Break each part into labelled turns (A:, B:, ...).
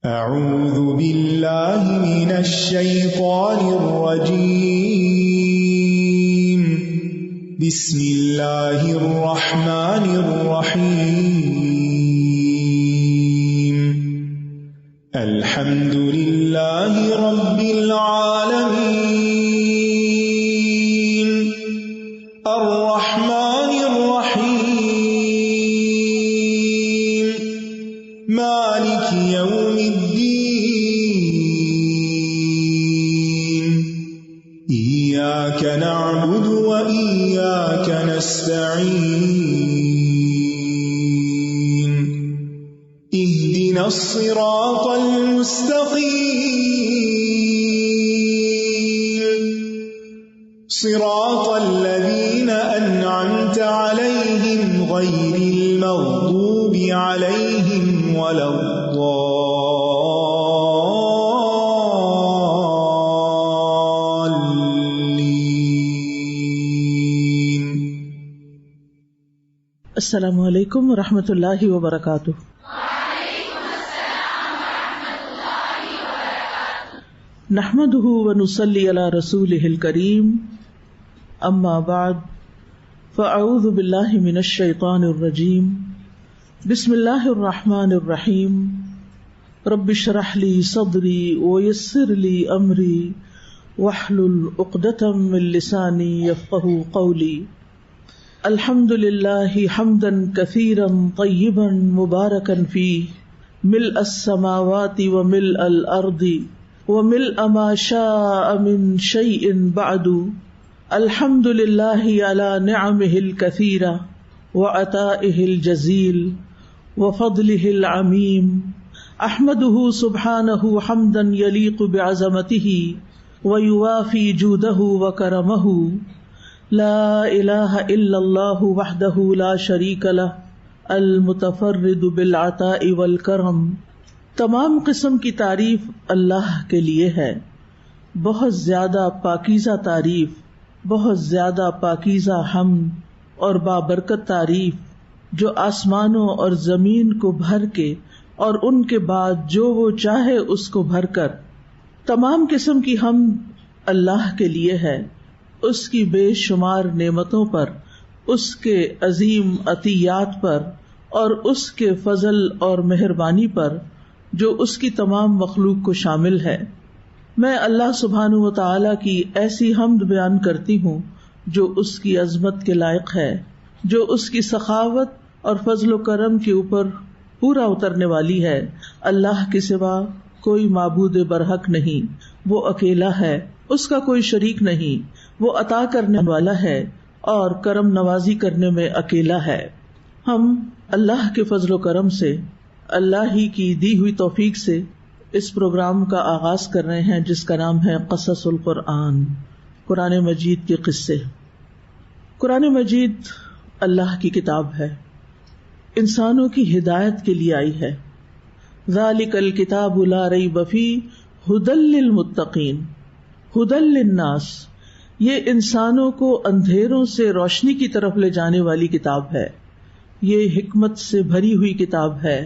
A: اعوذ باللہ من الشیطان الرجیم بسم اللہ الرحمن الرحیم الحمد للہ رب العالمین الرحمن الرحیم مالک یوم إياك نعبد وإياك نستعين اهدنا الصراط المستقيم صراط الذين أنعمت عليهم غير المغضوب عليهم ولا
B: السلام علیکم ورحمۃ اللہ وبرکاتہ۔
C: وعلیکم السلام ورحمۃ اللہ وبرکاتہ۔
B: نحمده ونصلی علی رسولہ الکریم، اما بعد فاعوذ باللہ من الشیطان الرجیم، بسم اللہ الرحمن الرحیم، رب اشرح لی صدری ویسر لی امری واحلل عقدۃ من لسانی یفقہوا قولی۔ الحمد للہ حمدا کثیرا طیبا مبارکا فیہ ملء السماوات وملء الارض وملء ما شاء من شیء بعد۔ الحمد للہ علی نعمہ الکثیرہ وعطائہ الجزیل وفضلہ العمیم، احمدہ سبحانہ حمدا یلیق بعظمتہ ویوافی جودہ وکرمہ۔ لا الہ الا اللہ وحدہ لا شریک لہ المتفرد بالعطاء والکرم۔ تمام قسم کی تعریف اللہ کے لیے ہے، بہت زیادہ پاکیزہ تعریف، بہت زیادہ پاکیزہ حمد اور بابرکت تعریف، جو آسمانوں اور زمین کو بھر کے اور ان کے بعد جو وہ چاہے اس کو بھر کر۔ تمام قسم کی حمد اللہ کے لیے ہے، اس کی بے شمار نعمتوں پر، اس کے عظیم عطیات پر اور اس کے فضل اور مہربانی پر جو اس کی تمام مخلوق کو شامل ہے۔ میں اللہ سبحانہ و تعالی کی ایسی حمد بیان کرتی ہوں جو اس کی عظمت کے لائق ہے، جو اس کی سخاوت اور فضل و کرم کے اوپر پورا اترنے والی ہے۔ اللہ کے سوا کوئی معبود برحق نہیں، وہ اکیلا ہے، اس کا کوئی شریک نہیں، وہ عطا کرنے والا ہے اور کرم نوازی کرنے میں اکیلا ہے۔ ہم اللہ کے فضل و کرم سے، اللہ ہی کی دی ہوئی توفیق سے اس پروگرام کا آغاز کر رہے ہیں جس کا نام ہے قصص القرآن، قرآن مجید کے قصے۔ قرآن مجید اللہ کی کتاب ہے، انسانوں کی ہدایت کے لیے آئی ہے۔ ذالک الکتاب لا ریب فیہ ھدی للمتقین، ھدی للناس، یہ انسانوں کو اندھیروں سے روشنی کی طرف لے جانے والی کتاب ہے، یہ حکمت سے بھری ہوئی کتاب ہے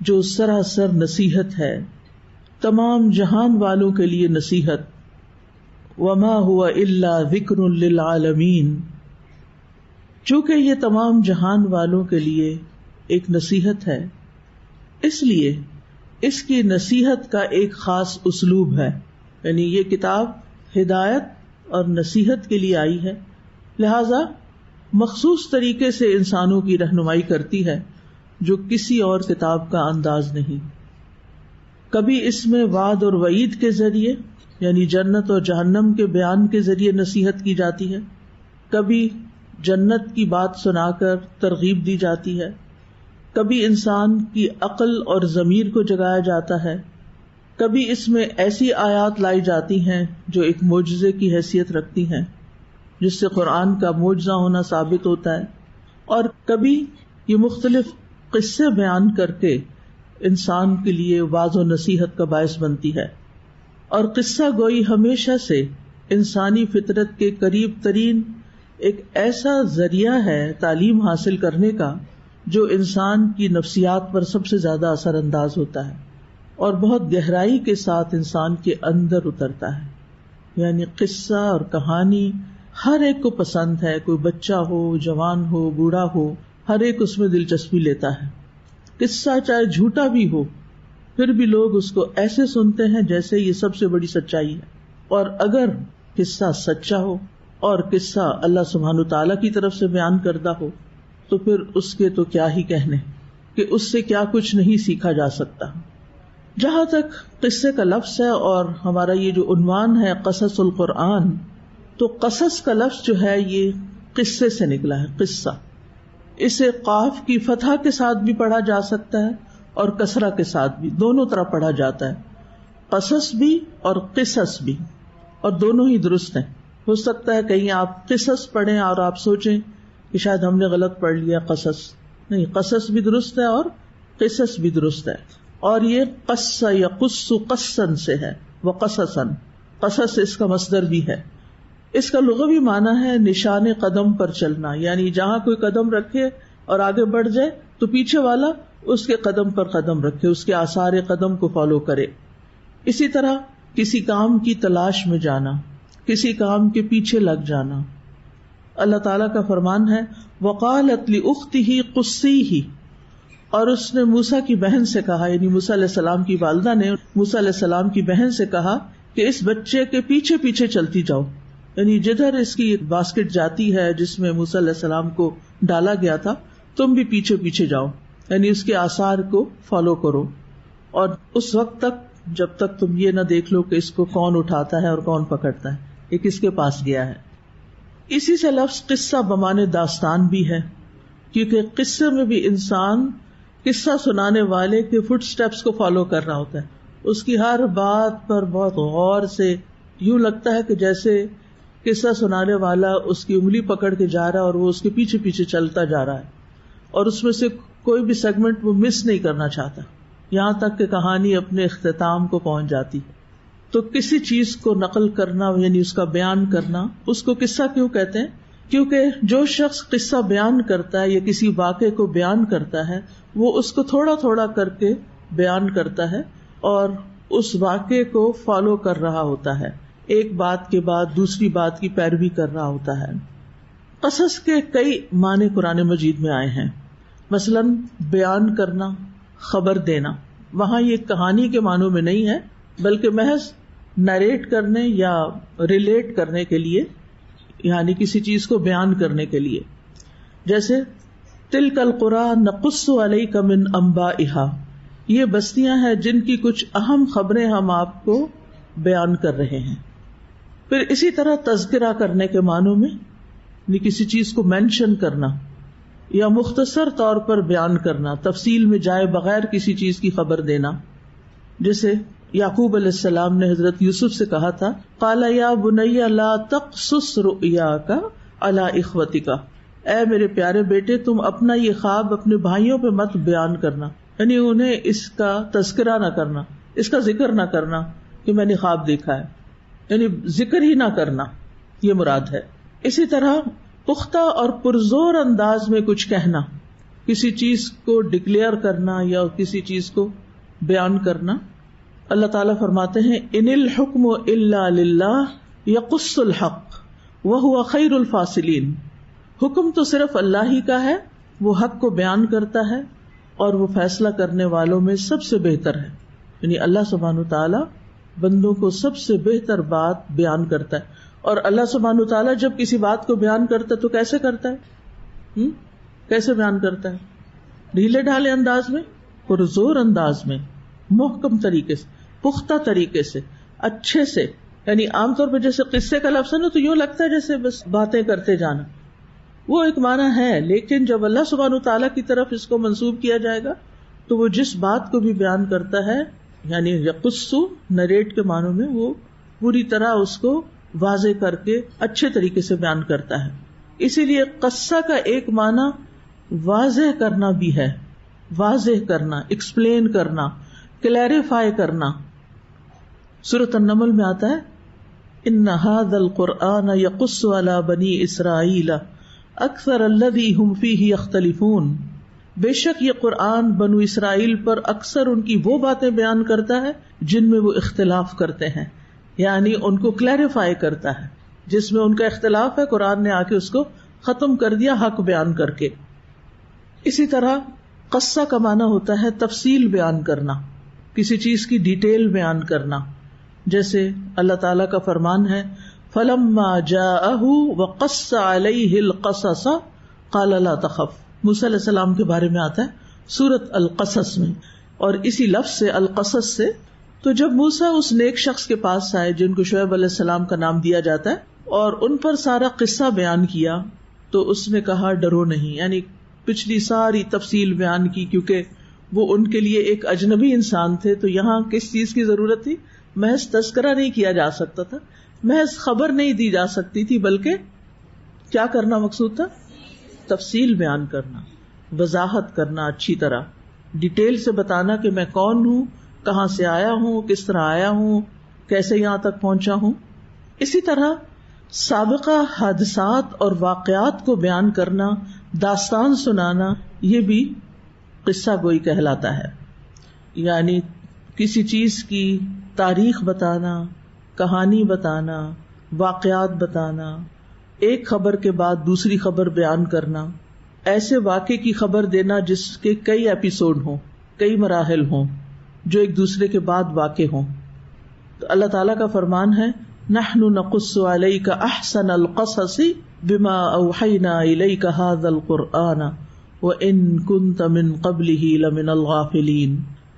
B: جو سراسر نصیحت ہے، تمام جہان والوں کے لیے نصیحت۔ وما هو الا ذکر للعالمین، چونکہ یہ تمام جہان والوں کے لیے ایک نصیحت ہے، اس لیے اس کی نصیحت کا ایک خاص اسلوب ہے، یعنی یہ کتاب ہدایت اور نصیحت کے لیے آئی ہے، لہذا مخصوص طریقے سے انسانوں کی رہنمائی کرتی ہے جو کسی اور کتاب کا انداز نہیں۔ کبھی اس میں وعد اور وعید کے ذریعے، یعنی جنت اور جہنم کے بیان کے ذریعے نصیحت کی جاتی ہے، کبھی جنت کی بات سنا کر ترغیب دی جاتی ہے، کبھی انسان کی عقل اور ضمیر کو جگایا جاتا ہے، کبھی اس میں ایسی آیات لائی جاتی ہیں جو ایک معجزے کی حیثیت رکھتی ہیں جس سے قرآن کا معجزہ ہونا ثابت ہوتا ہے، اور کبھی یہ مختلف قصے بیان کر کے انسان کے لیے واعظ و نصیحت کا باعث بنتی ہے۔ اور قصہ گوئی ہمیشہ سے انسانی فطرت کے قریب ترین ایک ایسا ذریعہ ہے تعلیم حاصل کرنے کا جو انسان کی نفسیات پر سب سے زیادہ اثر انداز ہوتا ہے، اور بہت گہرائی کے ساتھ انسان کے اندر اترتا ہے. یعنی قصہ اور کہانی ہر ایک کو پسند ہے، کوئی بچہ ہو، جوان ہو، بوڑھا ہو، ہر ایک اس میں دلچسپی لیتا ہے. قصہ چاہے جھوٹا بھی ہو پھر بھی لوگ اس کو ایسے سنتے ہیں جیسے یہ سب سے بڑی سچائی ہے. اور اگر قصہ سچا ہو اور قصہ اللہ سبحانہ تعالیٰ کی طرف سے بیان کردہ ہو تو پھر اس کے تو کیا ہی کہنے کہ اس سے کیا کچھ نہیں سیکھا جا سکتا. جہاں تک قصے کا لفظ ہے اور ہمارا یہ جو عنوان ہے قصص القرآن، تو قصص کا لفظ جو ہے یہ قصے سے نکلا ہے، قصہ. اسے قاف کی فتح کے ساتھ بھی پڑھا جا سکتا ہے اور کسرہ کے ساتھ بھی، دونوں طرح پڑھا جاتا ہے. قصص بھی اور قصص بھی، اور دونوں ہی درست ہیں. ہو سکتا ہے کہیں آپ قصص پڑھیں اور آپ سوچیں کہ شاید ہم نے غلط پڑھ لیا قصص. نہیں، قصص بھی درست ہے اور قصص بھی درست ہے. اور یہ قص یقص قصن سے ہے، وقصصن، قصص اس کا مصدر بھی ہے. اس کا لغوی معنی ہے نشان قدم پر چلنا، یعنی جہاں کوئی قدم رکھے اور آگے بڑھ جائے تو پیچھے والا اس کے قدم پر قدم رکھے، اس کے آثار قدم کو فالو کرے. اسی طرح کسی کام کی تلاش میں جانا، کسی کام کے پیچھے لگ جانا. اللہ تعالیٰ کا فرمان ہے وقالت لأختہ قصیہ، اور اس نے موسیٰ کی بہن سے کہا، یعنی موسیٰ علیہ السلام کی والدہ نے موسیٰ علیہ السلام کی بہن سے کہا کہ اس بچے کے پیچھے پیچھے چلتی جاؤ. یعنی جدھر اس کی باسکٹ جاتی ہے جس میں موسیٰ علیہ السلام کو ڈالا گیا تھا، تم بھی پیچھے پیچھے جاؤ، یعنی اس کے آثار کو فالو کرو. اور اس وقت تک جب تک تم یہ نہ دیکھ لو کہ اس کو کون اٹھاتا ہے اور کون پکڑتا ہے، یہ کس کے پاس گیا ہے. اسی سے لفظ قصہ بمانے داستان بھی ہے، کیونکہ قصے میں بھی انسان قصہ سنانے والے کے فٹ سٹیپس کو فالو کر رہا ہوتا ہے. اس کی ہر بات پر بہت غور سے، یوں لگتا ہے کہ جیسے قصہ سنانے والا اس کی انگلی پکڑ کے جا رہا ہے اور وہ اس کے پیچھے پیچھے چلتا جا رہا ہے، اور اس میں سے کوئی بھی سیگمنٹ وہ مس نہیں کرنا چاہتا، یہاں تک کہ کہانی اپنے اختتام کو پہنچ جاتی. تو کسی چیز کو نقل کرنا یعنی اس کا بیان کرنا، اس کو قصہ کیوں کہتے ہیں؟ کیونکہ جو شخص قصہ بیان کرتا ہے یا کسی واقعے کو بیان کرتا ہے وہ اس کو تھوڑا تھوڑا کر کے بیان کرتا ہے اور اس واقعے کو فالو کر رہا ہوتا ہے، ایک بات کے بعد دوسری بات کی پیروی کر رہا ہوتا ہے. قصص کے کئی معنی قرآن مجید میں آئے ہیں. مثلاً بیان کرنا، خبر دینا، وہاں یہ کہانی کے معنوں میں نہیں ہے بلکہ محض نریٹ کرنے یا ریلیٹ کرنے کے لیے، یعنی کسی چیز کو بیان کرنے کے لیے. جیسے تلک القری نقص علیک من انبائہا، یہ بستیاں ہیں جن کی کچھ اہم خبریں ہم آپ کو بیان کر رہے ہیں. پھر اسی طرح تذکرہ کرنے کے معنوں میں یعنی کسی چیز کو مینشن کرنا یا مختصر طور پر بیان کرنا، تفصیل میں جائے بغیر کسی چیز کی خبر دینا. جیسے یعقوب علیہ السلام نے حضرت یوسف سے کہا تھا قال یا بنی لا تقصص رؤیاک علی اخوتک، اے میرے پیارے بیٹے تم اپنا یہ خواب اپنے بھائیوں پہ مت بیان کرنا، یعنی انہیں اس کا تذکرہ نہ کرنا، اس کا ذکر نہ کرنا کہ میں نے خواب دیکھا ہے، یعنی ذکر ہی نہ کرنا، یہ مراد ہے. اسی طرح پختہ اور پرزور انداز میں کچھ کہنا، کسی چیز کو ڈکلیئر کرنا یا کسی چیز کو بیان کرنا. اللہ تعالیٰ فرماتے ہیں ان الحکم الا للہ یقص الحق وہو خیر الفاصلین، حکم تو صرف اللہ ہی کا ہے، وہ حق کو بیان کرتا ہے اور وہ فیصلہ کرنے والوں میں سب سے بہتر ہے. یعنی اللہ سبحانہ تعالیٰ بندوں کو سب سے بہتر بات بیان کرتا ہے. اور اللہ سبحانہ تعالیٰ جب کسی بات کو بیان کرتا ہے تو کیسے کرتا ہے؟ کیسے بیان کرتا ہے؟ ڈھیلے ڈھالے انداز میں، پرزور انداز میں، محکم طریقے سے، پختہ طریقے سے، اچھے سے. یعنی عام طور پہ جیسے قصے کا لفظ ہے نا تو یوں لگتا ہے جیسے بس باتیں کرتے جانا، وہ ایک معنی ہے، لیکن جب اللہ سبحانہ تعالیٰ کی طرف اس کو منسوب کیا جائے گا تو وہ جس بات کو بھی بیان کرتا ہے یعنی یقصو نریٹ کے معنوں میں وہ پوری طرح اس کو واضح کر کے اچھے طریقے سے بیان کرتا ہے. اسی لیے قصہ کا ایک معنی واضح کرنا بھی ہے، واضح کرنا، ایکسپلین کرنا، کلیریفائی کرنا. سورۃ النمل میں آتا ہے ان ھذا القرآن یقص علی بنی اسرائیل اکثر الذی ھم فیہ یختلفون، بے شک یہ قرآن بنو اسرائیل پر اکثر ان کی وہ باتیں بیان کرتا ہے جن میں وہ اختلاف کرتے ہیں، یعنی ان کو کلیریفائی کرتا ہے، جس میں ان کا اختلاف ہے قرآن نے آ کے اس کو ختم کر دیا حق بیان کر کے۔ اسی طرح قصہ کا معنی ہوتا ہے تفصیل بیان کرنا، کسی چیز کی ڈیٹیل بیان کرنا، جیسے اللہ تعالیٰ کا فرمان ہے فَلَمَّا جَاءَهُ وَقَصَّ عَلَيْهِ الْقَصَصَ قَالَ لَا تَخَفْ، موسیٰ علیہ السلام کے بارے میں آتا ہے سورۃ القصص میں، اور اسی لفظ سے القصص سے۔ تو جب موسیٰ اس نیک شخص کے پاس آئے جن کو شعیب علیہ السلام کا نام دیا جاتا ہے اور ان پر سارا قصہ بیان کیا، تو اس نے کہا ڈرو نہیں، یعنی پچھلی ساری تفصیل بیان کی، کیونکہ وہ ان کے لیے ایک اجنبی انسان تھے، تو یہاں کس چیز کی ضرورت تھی؟ محض تذکرہ نہیں کیا جا سکتا تھا، محض خبر نہیں دی جا سکتی تھی، بلکہ کیا کرنا مقصود تھا؟ تفصیل بیان کرنا، وضاحت کرنا، اچھی طرح ڈیٹیل سے بتانا کہ میں کون ہوں، کہاں سے آیا ہوں، کس طرح آیا ہوں، کیسے یہاں تک پہنچا ہوں۔ اسی طرح سابقہ حادثات اور واقعات کو بیان کرنا، داستان سنانا، یہ بھی قصہ گوئی کہلاتا ہے، یعنی کسی چیز کی تاریخ بتانا، کہانی بتانا، واقعات بتانا، ایک خبر کے بعد دوسری خبر بیان کرنا، ایسے واقعے کی خبر دینا جس کے کئی ایپیسوڈ ہوں، کئی مراحل ہوں، جو ایک دوسرے کے بعد واقع ہوں۔ تو اللہ تعالیٰ کا فرمان ہے نحن نقص علیک احسن القصص بما اوحینا الیک ھذا القرآن وان کنت من قبلہ لمن الغافلین،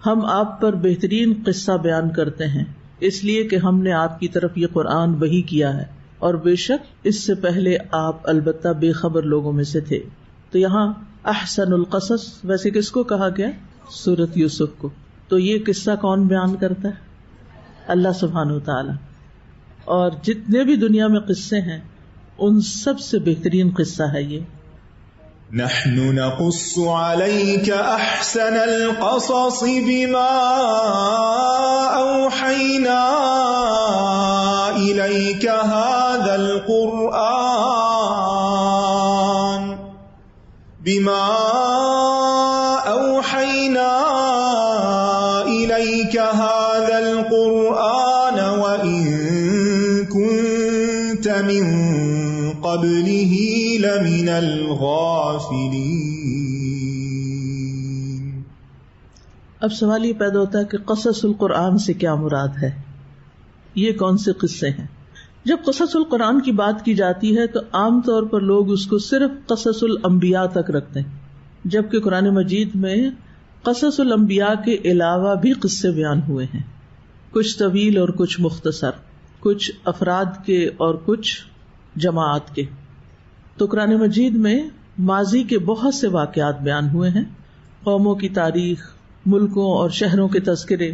B: ہم آپ پر بہترین قصہ بیان کرتے ہیں اس لیے کہ ہم نے آپ کی طرف یہ قرآن وحی کیا ہے، اور بے شک اس سے پہلے آپ البتہ بے خبر لوگوں میں سے تھے۔ تو یہاں احسن القصص ویسے کس کو کہا گیا؟ سورۃ یوسف کو۔ تو یہ قصہ کون بیان کرتا ہے؟ اللہ سبحانہ وتعالی۔ اور جتنے بھی دنیا میں قصے ہیں ان سب سے بہترین قصہ ہے یہ۔
A: نحن نقص عليك احسن القصص بما اوحينا اليك هذا القرآن بما اوحينا اليك هذا القرآن وان كنت من قبله لمن الغافلین۔
B: اب سوال یہ پیدا ہوتا ہے کہ قصص القرآن سے کیا مراد ہے؟ یہ کون سے قصے ہیں؟ جب قصص القرآن کی بات کی جاتی ہے تو عام طور پر لوگ اس کو صرف قصص الانبیاء تک رکھتے ہیں، جبکہ قرآن مجید میں قصص الانبیاء کے علاوہ بھی قصے بیان ہوئے ہیں، کچھ طویل اور کچھ مختصر، کچھ افراد کے اور کچھ جماعت کے۔ تو قرآن مجید میں ماضی کے بہت سے واقعات بیان ہوئے ہیں، قوموں کی تاریخ، ملکوں اور شہروں کے تذکرے،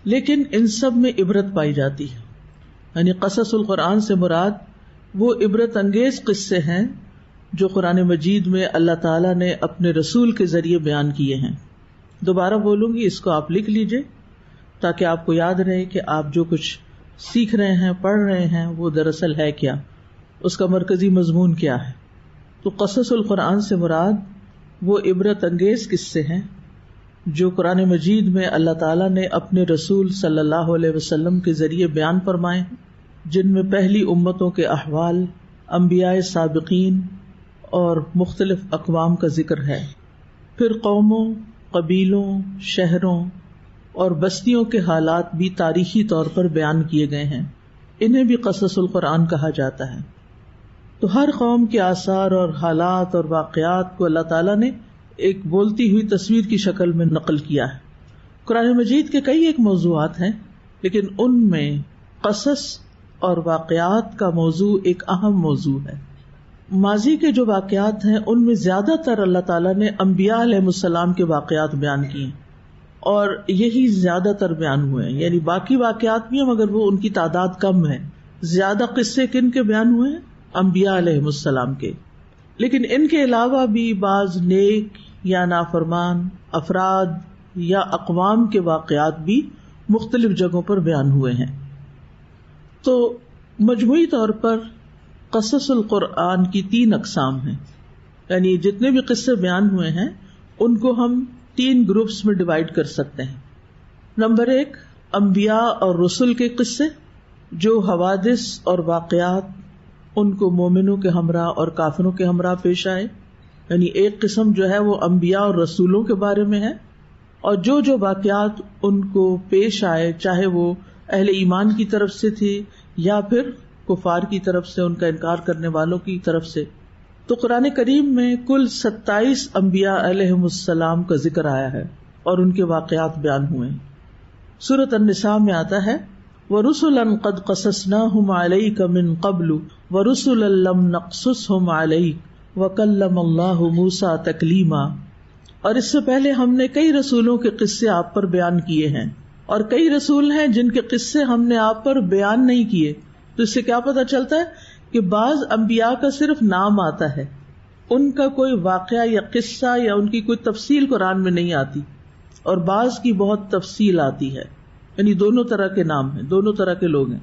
B: لیکن ان سب میں عبرت پائی جاتی ہے، یعنی قصص القرآن سے مراد وہ عبرت انگیز قصے ہیں جو قرآن مجید میں اللہ تعالیٰ نے اپنے رسول کے ذریعے بیان کیے ہیں۔ دوبارہ بولوں گی، اس کو آپ لکھ لیجئے تاکہ آپ کو یاد رہے کہ آپ جو کچھ سیکھ رہے ہیں، پڑھ رہے ہیں، وہ دراصل ہے کیا، اس کا مرکزی مضمون کیا ہے۔ تو قصص القرآن سے مراد وہ عبرت انگیز قصے ہیں جو قرآن مجید میں اللہ تعالیٰ نے اپنے رسول صلی اللہ علیہ وسلم کے ذریعے بیان فرمائے ہیں، جن میں پہلی امتوں کے احوال، انبیاء سابقین اور مختلف اقوام کا ذکر ہے، پھر قوموں، قبیلوں، شہروں اور بستیوں کے حالات بھی تاریخی طور پر بیان کیے گئے ہیں، انہیں بھی قصص القرآن کہا جاتا ہے۔ تو ہر قوم کے آثار اور حالات اور واقعات کو اللہ تعالیٰ نے ایک بولتی ہوئی تصویر کی شکل میں نقل کیا ہے۔ قرآن مجید کے کئی ایک موضوعات ہیں، لیکن ان میں قصص اور واقعات کا موضوع ایک اہم موضوع ہے۔ ماضی کے جو واقعات ہیں ان میں زیادہ تر اللہ تعالیٰ نے انبیاء علیہ السلام کے واقعات بیان کیے ہیں، اور یہی زیادہ تر بیان ہوئے ہیں، یعنی باقی واقعات بھی ہیں مگر وہ ان کی تعداد کم ہے۔ زیادہ قصے کن کے بیان ہوئے ہیں؟ انبیاء علیہ السلام کے۔ لیکن ان کے علاوہ بھی بعض نیک یا نافرمان افراد یا اقوام کے واقعات بھی مختلف جگہوں پر بیان ہوئے ہیں۔ تو مجموعی طور پر قصص القرآن کی 3 اقسام ہیں، یعنی جتنے بھی قصے بیان ہوئے ہیں ان کو ہم 3 گروپس میں ڈیوائڈ کر سکتے ہیں. نمبر 1 انبیاء اور رسل کے قصے جو حوادث اور واقعات ان کو مومنوں کے ہمراہ اور کافروں کے ہمراہ پیش آئے، یعنی ایک قسم جو ہے وہ انبیاء اور رسولوں کے بارے میں ہے، اور جو واقعات ان کو پیش آئے چاہے وہ اہل ایمان کی طرف سے تھی یا پھر کفار کی طرف سے، ان کا انکار کرنے والوں کی طرف سے. تو قرآن کریم میں کل 27 انبیاء علیہم السلام کا ذکر آیا ہے اور ان کے واقعات بیان ہوئے ہیں. سورۃ النساء میں آتا ہے وَرُسُلًا قَدْ قَصَصْنَاهُمْ عَلَيْكَ مِن قَبْلُ وَرُسُلًا لَّمْ نَقْصُصْهُمْ عَلَيْكَ وَكَلَّمَ اللَّهُ مُوسَىٰ تَكْلِيمًا. اور اس سے پہلے ہم نے کئی رسولوں کے قصے آپ پر بیان کیے ہیں، اور کئی رسول ہیں جن کے قصے ہم نے آپ پر بیان نہیں کیے. تو اس سے کیا پتہ چلتا ہے کہ بعض انبیاء کا صرف نام آتا ہے، ان کا کوئی واقعہ یا قصہ یا ان کی کوئی تفصیل قرآن میں نہیں آتی، اور بعض کی بہت تفصیل آتی ہے. یعنی دونوں طرح کے نام ہیں، دونوں طرح کے لوگ ہیں.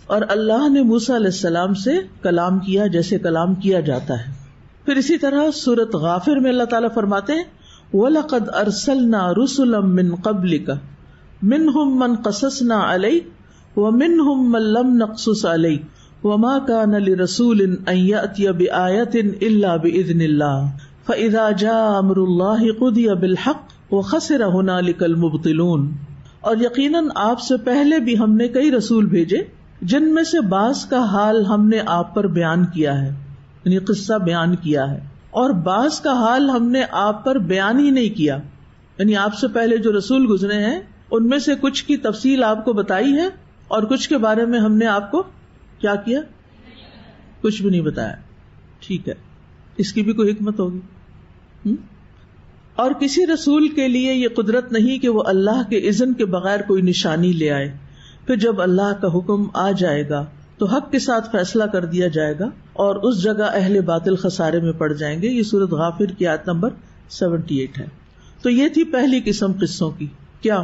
B: اور اللہ نے موسیٰ علیہ السلام سے کلام کیا جیسے کلام کیا جاتا ہے. پھر اسی طرح سورۃ غافر میں اللہ تعالیٰ فرماتے ہیں وَلَقَدْ أَرْسَلْنَا رُسُلًا مِّن قَبْلِكَ مِنْهُمْ مَنْ قَصَصْنَا عَلَيْكَ وَمِنْهُمْ مَنْ لَمْ نَقْصُصْ عَلَيْكَ وَمَا كَانَ لِرَسُولٍ أَنْ يَأْتِيَ بِآيَةٍ إِلَّا بِإِذْنِ اللَّهِ فَإِذَا جَاءَ أَمْرُ اللَّهِ قُضِيَ بِالْحَقِّ وَخَسِرَ هُنَالِكَ الْمُبْطِلُونَ. اور یقیناً آپ سے پہلے بھی ہم نے کئی رسول بھیجے جن میں سے بعض کا حال ہم نے آپ پر بیان کیا ہے، یعنی قصہ بیان کیا ہے، اور بعض کا حال ہم نے آپ پر بیان ہی نہیں کیا. یعنی آپ سے پہلے جو رسول گزرے ہیں ان میں سے کچھ کی تفصیل آپ کو بتائی ہے اور کچھ کے بارے میں ہم نے آپ کو کیا کیا، کچھ بھی نہیں بتایا. ٹھیک ہے، اس کی بھی کوئی حکمت ہوگی. اور کسی رسول کے لیے یہ قدرت نہیں کہ وہ اللہ کے اذن کے بغیر کوئی نشانی لے آئے. پھر جب اللہ کا حکم آ جائے گا تو حق کے ساتھ فیصلہ کر دیا جائے گا اور اس جگہ اہل باطل خسارے میں پڑ جائیں گے. یہ سورۃ غافر کی آیت نمبر 78 ہے. تو یہ تھی پہلی قسم قصوں کی، کیا؟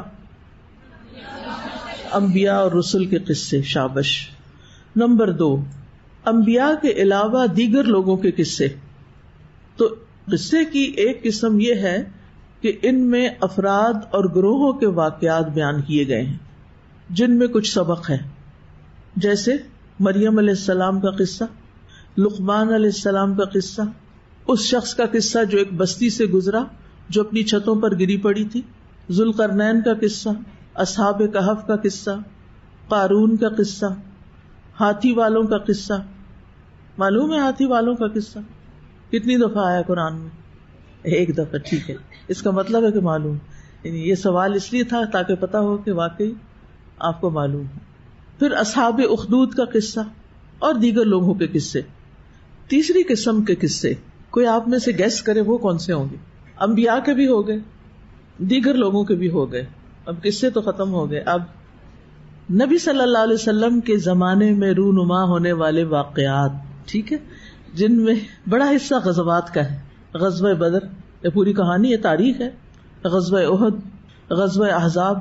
B: انبیاء اور رسل کے قصے. شابش. نمبر 2 انبیاء کے علاوہ دیگر لوگوں کے قصے. تو قصے کی ایک قسم یہ ہے کہ ان میں افراد اور گروہوں کے واقعات بیان کیے گئے ہیں جن میں کچھ سبق ہے، جیسے مریم علیہ السلام کا قصہ، لقمان علیہ السلام کا قصہ، اس شخص کا قصہ جو ایک بستی سے گزرا جو اپنی چھتوں پر گری پڑی تھی، ذوالقرنین کا قصہ، اصحاب کہف کا قصہ، قارون کا قصہ، ہاتھی والوں کا قصہ. معلوم ہے ہاتھی والوں کا قصہ کتنی دفعہ آیا قرآن میں؟ ایک دفعہ. ٹھیک ہے، اس کا مطلب ہے کہ معلوم. یعنی یہ سوال اس لیے تھا تاکہ پتا ہو کہ واقعی آپ کو معلوم ہے. پھر اصحاب اخدود کا قصہ اور دیگر لوگوں کے قصے. تیسری قسم کے قصے کوئی آپ میں سے گیس کرے وہ کون سے ہوں گے؟ انبیاء کے بھی ہو گئے، دیگر لوگوں کے بھی ہو گئے. اب قصے تو ختم ہو گئے. اب نبی صلی اللہ علیہ وسلم کے زمانے میں رونما ہونے والے واقعات، ٹھیک ہے، جن میں بڑا حصہ غزوات کا ہے. غزوہ بدر، یہ پوری کہانی، یہ تاریخ ہے. غزوہ احد، غزوہ احزاب،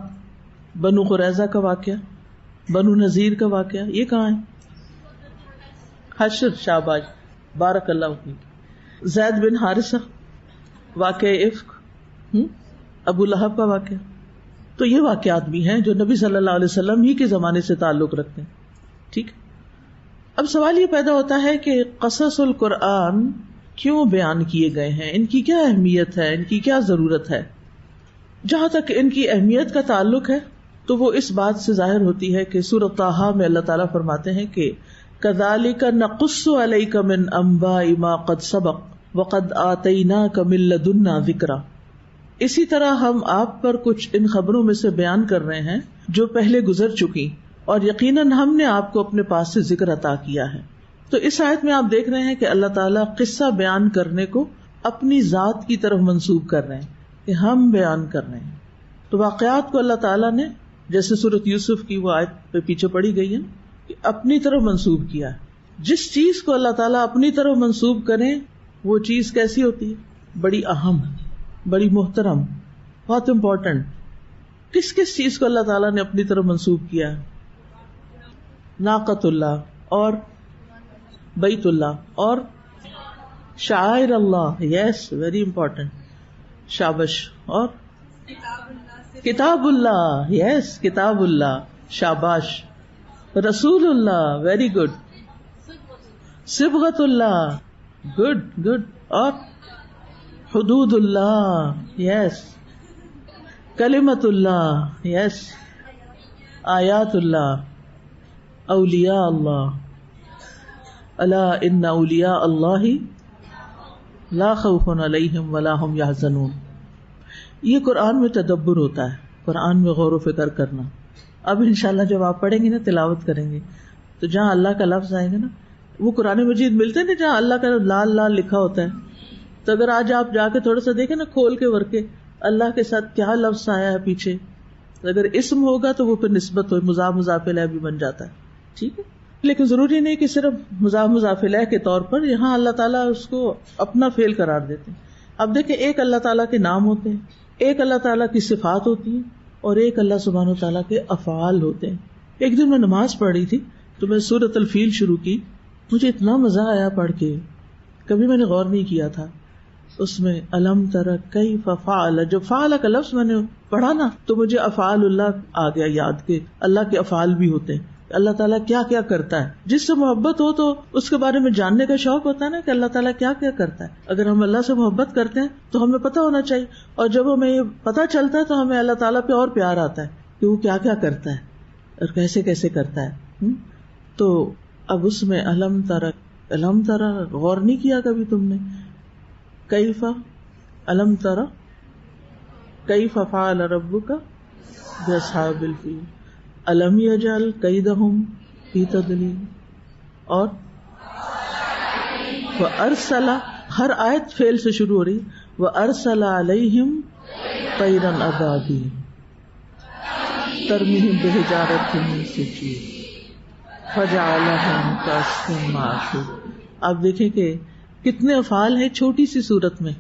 B: بنو قریظہ کا واقعہ، بنو نذیر کا واقعہ، یہ کہاں ہے؟ حشر. شاباش، بارک اللہ فیک. زید بن حارثہ، واقعہ افک، ابو لہب کا واقعہ. تو یہ واقعات بھی ہیں جو نبی صلی اللہ علیہ وسلم ہی کے زمانے سے تعلق رکھتے ہیں. ٹھیک. اب سوال یہ پیدا ہوتا ہے کہ قصص القرآن کیوں بیان کیے گئے ہیں، ان کی کیا اہمیت ہے، ان کی کیا ضرورت ہے؟ جہاں تک ان کی اہمیت کا تعلق ہے تو وہ اس بات سے ظاہر ہوتی ہے کہ سورۃ طٰہٰ میں اللہ تعالیٰ فرماتے ہیں کہ كَذَلِكَ نَقُصُّ عَلَيْكَ مِنْ أَنْبَاءِ مَا قَدْ سَبَقَ وَقَدْ آتَيْنَاكَ مِن لَّدُنَّا ذِكْرًا. اسی طرح ہم آپ پر کچھ ان خبروں میں سے بیان کر رہے ہیں جو پہلے گزر چکی، اور یقیناً ہم نے آپ کو اپنے پاس سے ذکر عطا کیا ہے. تو اس آیت میں آپ دیکھ رہے ہیں کہ اللہ تعالیٰ قصہ بیان کرنے کو اپنی ذات کی طرف منسوب کر رہے ہیں کہ ہم بیان کر رہے ہیں. تو واقعات کو اللہ تعالیٰ نے، جیسے سورۃ یوسف کی وہ آیت پہ پیچھے پڑی گئی ہے، کہ اپنی طرف منسوب کیا ہے. جس چیز کو اللہ تعالیٰ اپنی طرف منسوب کریں وہ چیز کیسی ہوتی ہے؟ بڑی اہم، بڑی محترم، بہت امپورٹنٹ. کس کس چیز کو اللہ تعالیٰ نے اپنی طرف منسوب کیا ہے؟ ناقۃ اللہ اور بیت اللہ اور شعائر اللہ. یس، ویری امپورٹنٹ. شابش. اور کتاب اللہ. یس کتاب اللہ. شاباش. رسول اللہ. Very good. صبغت اللہ. Good good. اور حدود اللہ. یس. کلمت اللہ. یس. آیات اللہ. اولیاء اللہ. الا ان اولیاء اللہ لا خوف علیہم ولا هم یحزنون. یہ قرآن میں تدبر ہوتا ہے، قرآن میں غور و فکر کرنا. اب انشاءاللہ جب آپ پڑھیں گے نا، تلاوت کریں گے، تو جہاں اللہ کا لفظ آئے گا نا، وہ قرآن مجید ملتے ہیں نا جہاں اللہ کا لال لال لکھا ہوتا ہے، تو اگر آج آپ جا کے تھوڑا سا دیکھیں نا کھول کے ورکے اللہ کے ساتھ کیا لفظ آیا ہے پیچھے، اگر اسم ہوگا تو وہ پھر نسبت ہو، مضاف مضاف الیہ بھی بن جاتا ہے. ٹھیک ہے، لیکن ضروری نہیں کہ صرف مضاف مضاف الیہ کے طور پر، یہاں اللہ تعالیٰ اس کو اپنا فعل قرار دیتے ہیں. اب دیکھیں، ایک اللہ تعالیٰ کے نام ہوتے ہیں، ایک اللہ تعالیٰ کی صفات ہوتی ہیں، اور ایک اللہ سبحانہ وتعالیٰ کے افعال ہوتے ہیں. ایک دن میں نماز پڑھ رہی تھی تو میں سورۃ الفیل شروع کی، مجھے اتنا مزہ آیا پڑھ کے، کبھی میں نے غور نہیں کیا تھا. اس میں الم تر کیف فعل، جو فعل کا لفظ میں نے پڑھا نا تو مجھے افعال اللہ آ گیا یاد، کے اللہ کے افعال بھی ہوتے ہیں، اللہ تعالیٰ کیا کیا کرتا ہے. جس سے محبت ہو تو اس کے بارے میں جاننے کا شوق ہوتا ہے نا کہ اللہ تعالیٰ کیا کیا کرتا ہے. اگر ہم اللہ سے محبت کرتے ہیں تو ہمیں پتہ ہونا چاہیے، اور جب ہمیں یہ پتہ چلتا ہے تو ہمیں اللہ تعالیٰ پہ اور پیار آتا ہے کہ وہ کیا کیا کرتا ہے اور کیسے کیسے کرتا ہے. تو اب اس میں الم ترا غور نہیں کیا کبھی تم نے؟ کیف، الم ترا کیف فعل ربک باصحاب الفیل الم یجعل کیدہم فی تضلیل. اور وارسل، ہر آیت فعل سے شروع ہو رہی، وارسل علیہم طیرا ابابیل ترمیہم بحجارۃ من سجیل فجعلہم کعصف مأکول. آپ دیکھیں کہ کتنے افعال ہیں چھوٹی سی صورت میں،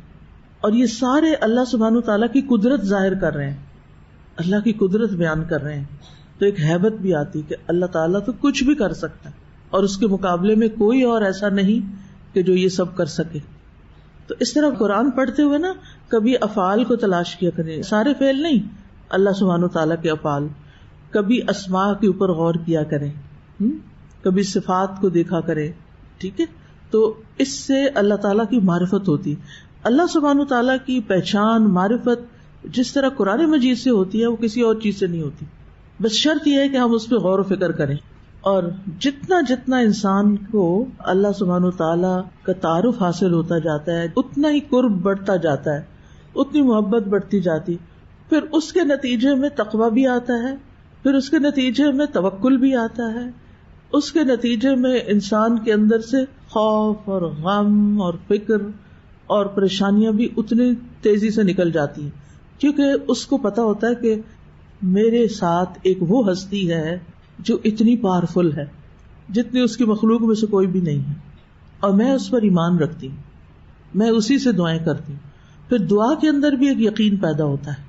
B: اور یہ سارے اللہ سبحانہ وتعالیٰ کی قدرت ظاہر کر رہے ہیں، اللہ کی قدرت بیان کر رہے ہیں. تو ایک ہیبت بھی آتی کہ اللہ تعالیٰ تو کچھ بھی کر سکتا ہے، اور اس کے مقابلے میں کوئی اور ایسا نہیں کہ جو یہ سب کر سکے. تو اس طرح قرآن پڑھتے ہوئے نا کبھی افعال کو تلاش کیا کریں، سارے فعل نہیں، اللہ سبحانہ وتعالیٰ کے افعال. کبھی اسماء کے اوپر غور کیا کریں، کبھی صفات کو دیکھا کریں. ٹھیک ہے، تو اس سے اللہ تعالیٰ کی معرفت ہوتی. اللہ سبحانہ وتعالیٰ کی پہچان، معرفت جس طرح قرآن مجید سے ہوتی ہے وہ کسی اور چیز سے نہیں ہوتی. بس شرط یہ ہے کہ ہم اس پہ غور و فکر کریں. اور جتنا جتنا انسان کو اللہ سبحانہ وتعالیٰ کا تعارف حاصل ہوتا جاتا ہے، اتنا ہی قرب بڑھتا جاتا ہے، اتنی محبت بڑھتی جاتی. پھر اس کے نتیجے میں تقویٰ بھی آتا ہے، پھر اس کے نتیجے میں توکل بھی آتا ہے، اس کے نتیجے میں انسان کے اندر سے خوف اور غم اور فکر اور پریشانیاں بھی اتنی تیزی سے نکل جاتی ہیں، کیونکہ اس کو پتا ہوتا ہے کہ میرے ساتھ ایک وہ ہستی ہے جو اتنی پاورفل ہے جتنی اس کی مخلوق میں سے کوئی بھی نہیں ہے، اور میں اس پر ایمان رکھتی ہوں، میں اسی سے دعائیں کرتی ہوں. پھر دعا کے اندر بھی ایک یقین پیدا ہوتا ہے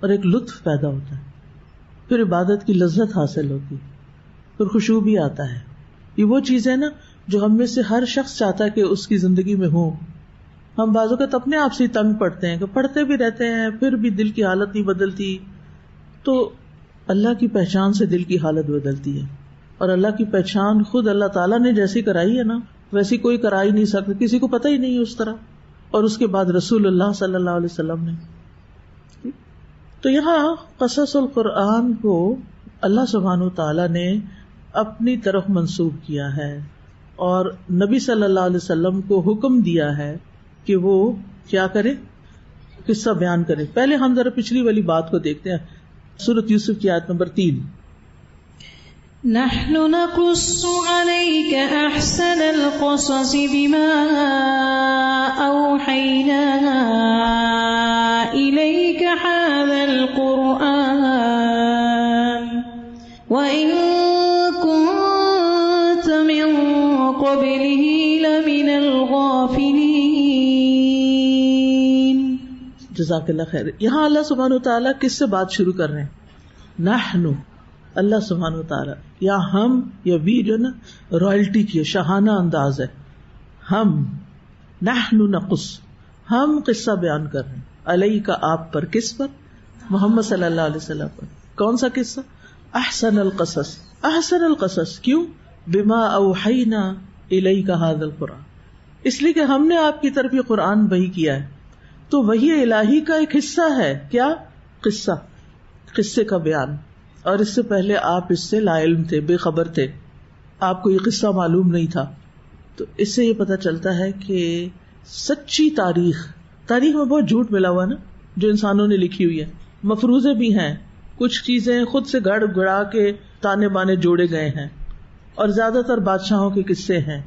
B: اور ایک لطف پیدا ہوتا ہے، پھر عبادت کی لذت حاصل ہوتی، پھر خشوع بھی آتا ہے. یہ وہ چیز ہے نا جو ہم میں سے ہر شخص چاہتا ہے کہ اس کی زندگی میں ہو. ہم بعض اوقات اپنے آپ سے تنگ پڑتے ہیں کہ پڑھتے بھی رہتے ہیں پھر بھی دل کی حالت نہیں بدلتی. تو اللہ کی پہچان سے دل کی حالت بدلتی ہے، اور اللہ کی پہچان خود اللہ تعالیٰ نے جیسی کرائی ہے نا ویسی کوئی کرا ہی نہیں سکتا، کسی کو پتہ ہی نہیں اس طرح. اور اس کے بعد رسول اللہ صلی اللہ علیہ وسلم نے. تو یہاں قصص القرآن کو اللہ سبحانہ وتعالیٰ نے اپنی طرف منسوب کیا ہے، اور نبی صلی اللہ علیہ وسلم کو حکم دیا ہے کہ وہ کیا کرے، قصہ بیان کرے. پہلے ہم ذرا پچھلی والی بات کو دیکھتے ہیں، سورۃ یوسف کی آیت نمبر 3.
D: نحن نقص عليك احسن القصص بما اوحينا اليك هذا القرآن وان كنت من قبله لمن الغافلين.
B: جزاک اللہ خیر. یہاں اللہ سبحانہ وتعالیٰ کس سے بات شروع کر رہے ہیں؟ نحن، اللہ سبحانہ وتعالیٰ، یا ہم، یا بھی جو نا رائلٹی کی شاہانہ انداز ہے. ہم، نحن نقص، ہم قصہ بیان کر رہے ہیں. علیک آپ پر، کس پر؟ محمد صلی اللہ علیہ وسلم پر. کون سا قصہ؟ احسن القصص. احسن القصص کیوں؟ بما اوحینا الیک ھذا القرآن، اس لیے کہ ہم نے آپ کی طرف یہ قرآن وحی کیا ہے. تو وحی الہی کا ایک حصہ ہے کیا؟ قصہ، قصے کا بیان. اور اس سے پہلے آپ اس سے لا علم تھے، بے خبر تھے، آپ کو یہ قصہ معلوم نہیں تھا. تو اس سے یہ پتہ چلتا ہے کہ سچی تاریخ میں بہت جھوٹ ملا ہوا نا، جو انسانوں نے لکھی ہوئی ہے. مفروضے بھی ہیں، کچھ چیزیں خود سے گڑ گڑا کے تانے بانے جوڑے گئے ہیں، اور زیادہ تر بادشاہوں کے قصے ہیں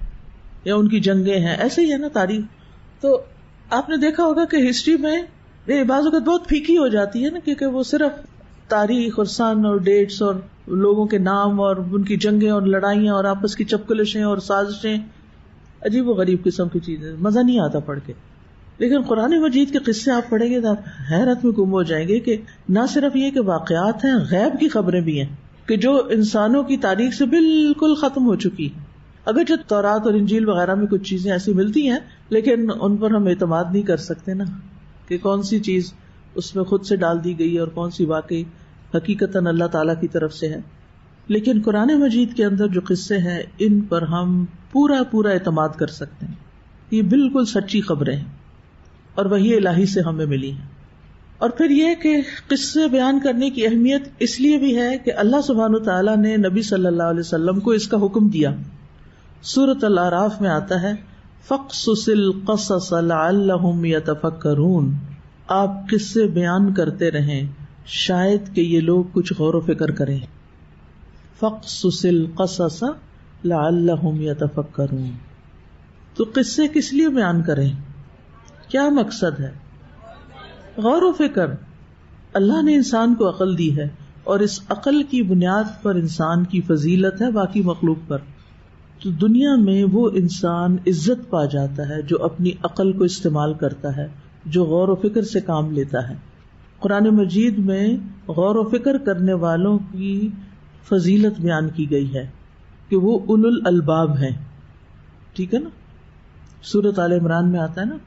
B: یا ان کی جنگیں ہیں. ایسے ہی ہے نا تاریخ. تو آپ نے دیکھا ہوگا کہ ہسٹری میں بعض اوقات بہت پھیکی ہو جاتی ہے نا، کیونکہ وہ صرف تاریخ اور سن اور ڈیٹس اور لوگوں کے نام اور ان کی جنگیں اور لڑائیاں اور آپس کی چپکلشیں اور سازشیں، عجیب و غریب قسم کی چیزیں، مزہ نہیں آتا پڑھ کے. لیکن قرآن مجید کے قصے آپ پڑھیں گے تو آپ حیرت میں گم ہو جائیں گے کہ نہ صرف یہ کہ واقعات ہیں، غیب کی خبریں بھی ہیں کہ جو انسانوں کی تاریخ سے بالکل ختم ہو چکی ہیں. اگرچہ تورات اور انجیل وغیرہ میں کچھ چیزیں ایسی ملتی ہیں، لیکن ان پر ہم اعتماد نہیں کر سکتے نا کہ کون سی چیز اس میں خود سے ڈال دی گئی اور کون سی واقعی حقیقتاً اللہ تعالیٰ کی طرف سے ہے. لیکن قرآن مجید کے اندر جو قصے ہیں ان پر ہم پورا اعتماد کر سکتے ہیں. یہ بالکل سچی خبریں ہیں اور وحی الہی سے ہمیں ملی ہیں. اور پھر یہ کہ قصے بیان کرنے کی اہمیت اس لیے بھی ہے کہ اللہ سبحانہ تعالیٰ نے نبی صلی اللہ علیہ وسلم کو اس کا حکم دیا. سورۃ الاعراف میں آتا ہے فَقْصُصِ الْقَصَصَ لَعَلَّهُمْ يَتَفَكَّرُونَ، آپ قصے بیان کرتے رہیں شاید کہ یہ لوگ کچھ غور و فکر کریں. فَقْصُصِ الْقَصَصَ لَعَلَّهُمْ يَتَفَكَّرُونَ، تو قصے کس لیے بیان کریں؟ کیا مقصد ہے؟ غور و فکر. اللہ نے انسان کو عقل دی ہے اور اس عقل کی بنیاد پر انسان کی فضیلت ہے باقی مخلوق پر. تو دنیا میں وہ انسان عزت پا جاتا ہے جو اپنی عقل کو استعمال کرتا ہے، جو غور و فکر سے کام لیتا ہے. قرآن مجید میں غور و فکر کرنے والوں کی فضیلت بیان کی گئی ہے کہ وہ اولو الالباب ہیں. ٹھیک ہے نا؟ سورۃ آل عمران میں آتا ہے نا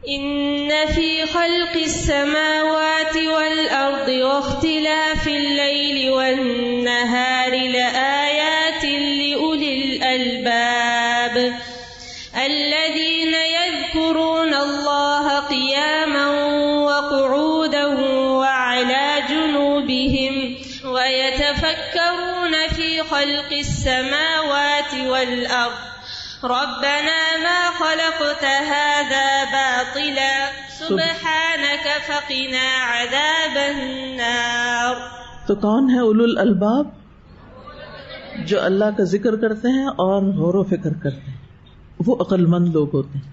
C: ان فی خلق السماوات والارض واختلاف اللیل والنہار لآیات لأولی الالباب الذین یذکرون اللہ قیاما وقعودا وعلی جنوبهم ویتفکرون فی خلق السماوات والارض ربنا ما خلقت هذا باطلا سبحانك فقنا عذاب النار.
B: تو کون ہے اولو الالباب؟ جو اللہ کا ذکر کرتے ہیں اور غور و فکر کرتے ہیں، وہ عقل مند لوگ ہوتے ہیں.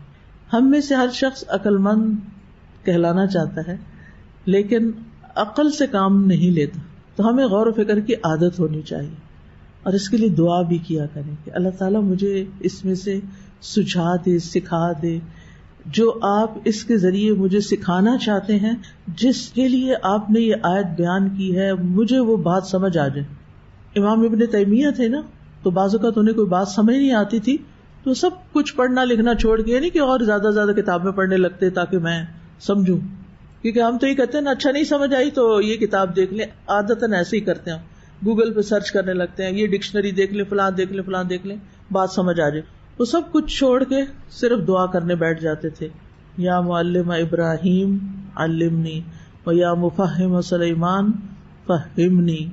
B: ہم میں سے ہر شخص عقل مند کہلانا چاہتا ہے لیکن عقل سے کام نہیں لیتا. تو ہمیں غور و فکر کی عادت ہونی چاہیے اور اس کے لیے دعا بھی کیا کریں کہ اللہ تعالیٰ مجھے اس میں سے سجھا دے، سکھا دے، جو آپ اس کے ذریعے مجھے سکھانا چاہتے ہیں، جس کے لیے آپ نے یہ آیت بیان کی ہے، مجھے وہ بات سمجھ آ جائے. امام ابن تیمیہ تھے نا، تو بعض اوقات انہیں کوئی بات سمجھ نہیں آتی تھی تو سب کچھ پڑھنا لکھنا چھوڑ کے، نہیں کہ اور زیادہ کتابیں پڑھنے لگتے تاکہ میں سمجھوں، کیونکہ ہم تو یہ کہتے ہیں نا اچھا نہیں سمجھ آئی تو یہ کتاب دیکھ لیں. عادتاً ایسے ہی کرتے ہیں، گوگل پہ سرچ کرنے لگتے ہیں، یہ ڈکشنری دیکھ لیں، فلاں دیکھ لیں، بات سمجھ آ جائے. وہ سب کچھ چھوڑ کے صرف دعا کرنے بیٹھ جاتے تھے. یا معلم ابراہیم علمنی و یا مفہم سلیمان فہمنی.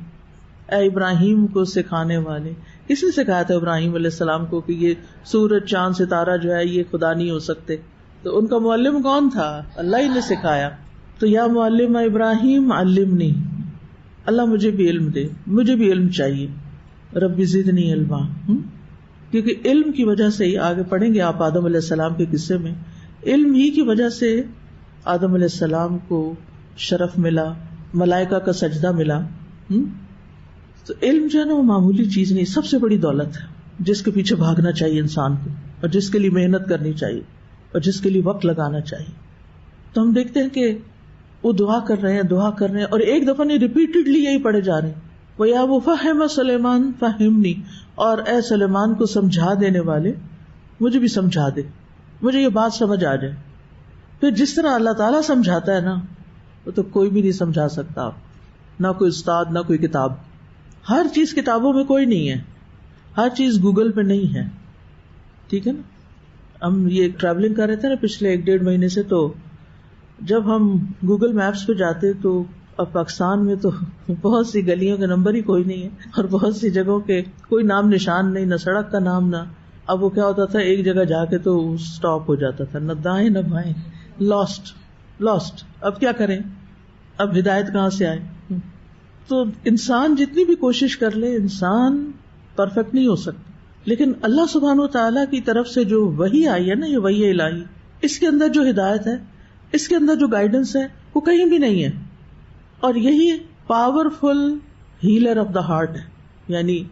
B: اے ابراہیم کو سکھانے والے. کس نے سکھایا تھا ابراہیم علیہ السلام کو کہ یہ سورج چاند ستارہ جو ہے یہ خدا نہیں ہو سکتے؟ تو ان کا معلم کون تھا؟ اللہ ہی نے سکھایا. تو یا معلم ابراہیم علمنی، اللہ مجھے بھی علم دے، مجھے بھی علم چاہیے. رب زدنی علما، کیونکہ علم کی وجہ سے ہی آگے پڑھیں گے آپ آدم علیہ السلام کے قصے میں، علم ہی کی وجہ سے آدم علیہ السلام کو شرف ملا، ملائکہ کا سجدہ ملا. تو علم جو ہے نا وہ معمولی چیز نہیں، سب سے بڑی دولت ہے جس کے پیچھے بھاگنا چاہیے انسان کو، اور جس کے لیے محنت کرنی چاہیے، اور جس کے لیے وقت لگانا چاہیے. تو ہم دیکھتے ہیں کہ وہ دعا کر رہے ہیں اور ایک دفعہ نہیں، ریپیٹڈلی یہی پڑھے جا رہے ہیں. وَيَا مُفَهِّمَ سُلَيْمَانَ فَهِّمْنِي، اور اے سلیمان کو سمجھا دینے والے مجھے بھی سمجھا دے، مجھے یہ بات سمجھ آ جائے. پھر جس طرح اللہ تعالیٰ سمجھاتا ہے نا وہ تو کوئی بھی نہیں سمجھا سکتا، نہ کوئی استاد نہ کوئی کتاب. ہر چیز کتابوں میں کوئی نہیں ہے، ہر چیز گوگل پہ نہیں ہے. ٹھیک ہے نا. ہم یہ ٹریولنگ کر رہے تھے نا پچھلے 1-1.5 مہینے سے، تو جب ہم گوگل میپس پہ جاتے تو اب پاکستان میں تو بہت سی گلیوں کے نمبر ہی کوئی نہیں ہے، اور بہت سی جگہوں کے کوئی نام نشان نہیں، نہ سڑک کا نام نہ. اب وہ کیا ہوتا تھا، ایک جگہ جا کے تو اسٹاپ ہو جاتا تھا، نہ دائیں نہ بائیں، لاسٹ. اب کیا کریں، اب ہدایت کہاں سے آئے؟ تو انسان جتنی بھی کوشش کر لے، انسان پرفیکٹ نہیں ہو سکتا. لیکن اللہ سبحانہ و تعالیٰ کی طرف سے جو وحی آئی ہے نا، یہ وحی الہی، اس کے اندر جو ہدایت ہے، اس کے اندر جو گائیڈنس ہے، وہ کہیں بھی نہیں ہے. اور یہی powerful healer of the heart ہے، یعنی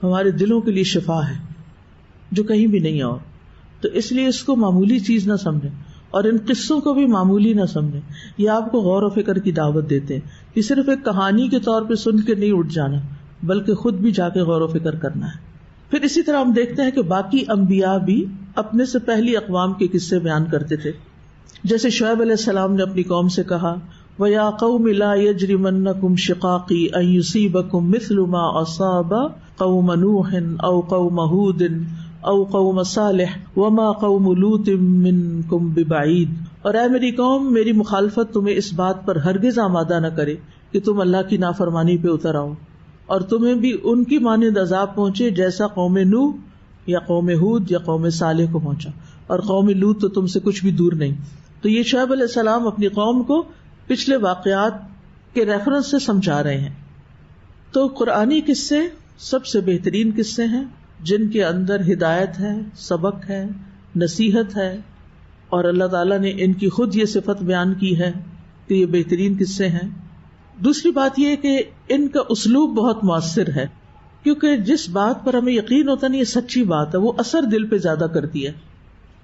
B: ہمارے دلوں کے لیے شفا ہے جو کہیں بھی نہیں ہے. اور تو اس لیے اس کو معمولی چیز نہ سمجھیں، اور ان قصوں کو بھی معمولی نہ سمجھیں. یہ آپ کو غور و فکر کی دعوت دیتے ہیں. یہ صرف ایک کہانی کے طور پہ سن کے نہیں اٹھ جانا، بلکہ خود بھی جا کے غور و فکر کرنا ہے. پھر اسی طرح ہم دیکھتے ہیں کہ باقی انبیاء بھی اپنے سے پہلی اقوام کے قصے بیان کرتے تھے. جیسے شعیب علیہ السلام نے اپنی قوم سے کہا، وَيَا قَوْمِ لَا يَجْرِمَنَّكُمْ شِقَاقِي أَن يُصِيبَكُم مِّثْلُ مَا أَصَابَ قَوْمَ نُوحٍ أَوْ قَوْمَ هُودٍ أَوْ قَوْمَ صَالِحٍ وَمَا قَوْمُ لُوطٍ مِّنكُم بِبَعِيدٍ. اور اے میری قوم، میری مخالفت تمہیں اس بات پر ہرگز آمادہ نہ کرے کہ تم اللہ کی نافرمانی پہ اتر آؤ، اور تمہیں بھی ان کی مانند عذاب پہنچے جیسا قوم نوح یا قوم ہود یا قوم صالح کو پہنچا، اور قوم لوط تو تم سے کچھ بھی دور نہیں. تو یہ شعیب علیہ السلام اپنی قوم کو پچھلے واقعات کے ریفرنس سے سمجھا رہے ہیں. تو قرآنی قصے سب سے بہترین قصے ہیں جن کے اندر ہدایت ہے، سبق ہے، نصیحت ہے، اور اللہ تعالیٰ نے ان کی خود یہ صفت بیان کی ہے کہ یہ بہترین قصے ہیں. دوسری بات یہ کہ ان کا اسلوب بہت مؤثر ہے، کیونکہ جس بات پر ہمیں یقین ہوتا نہیں یہ سچی بات ہے، وہ اثر دل پہ زیادہ کرتی ہے.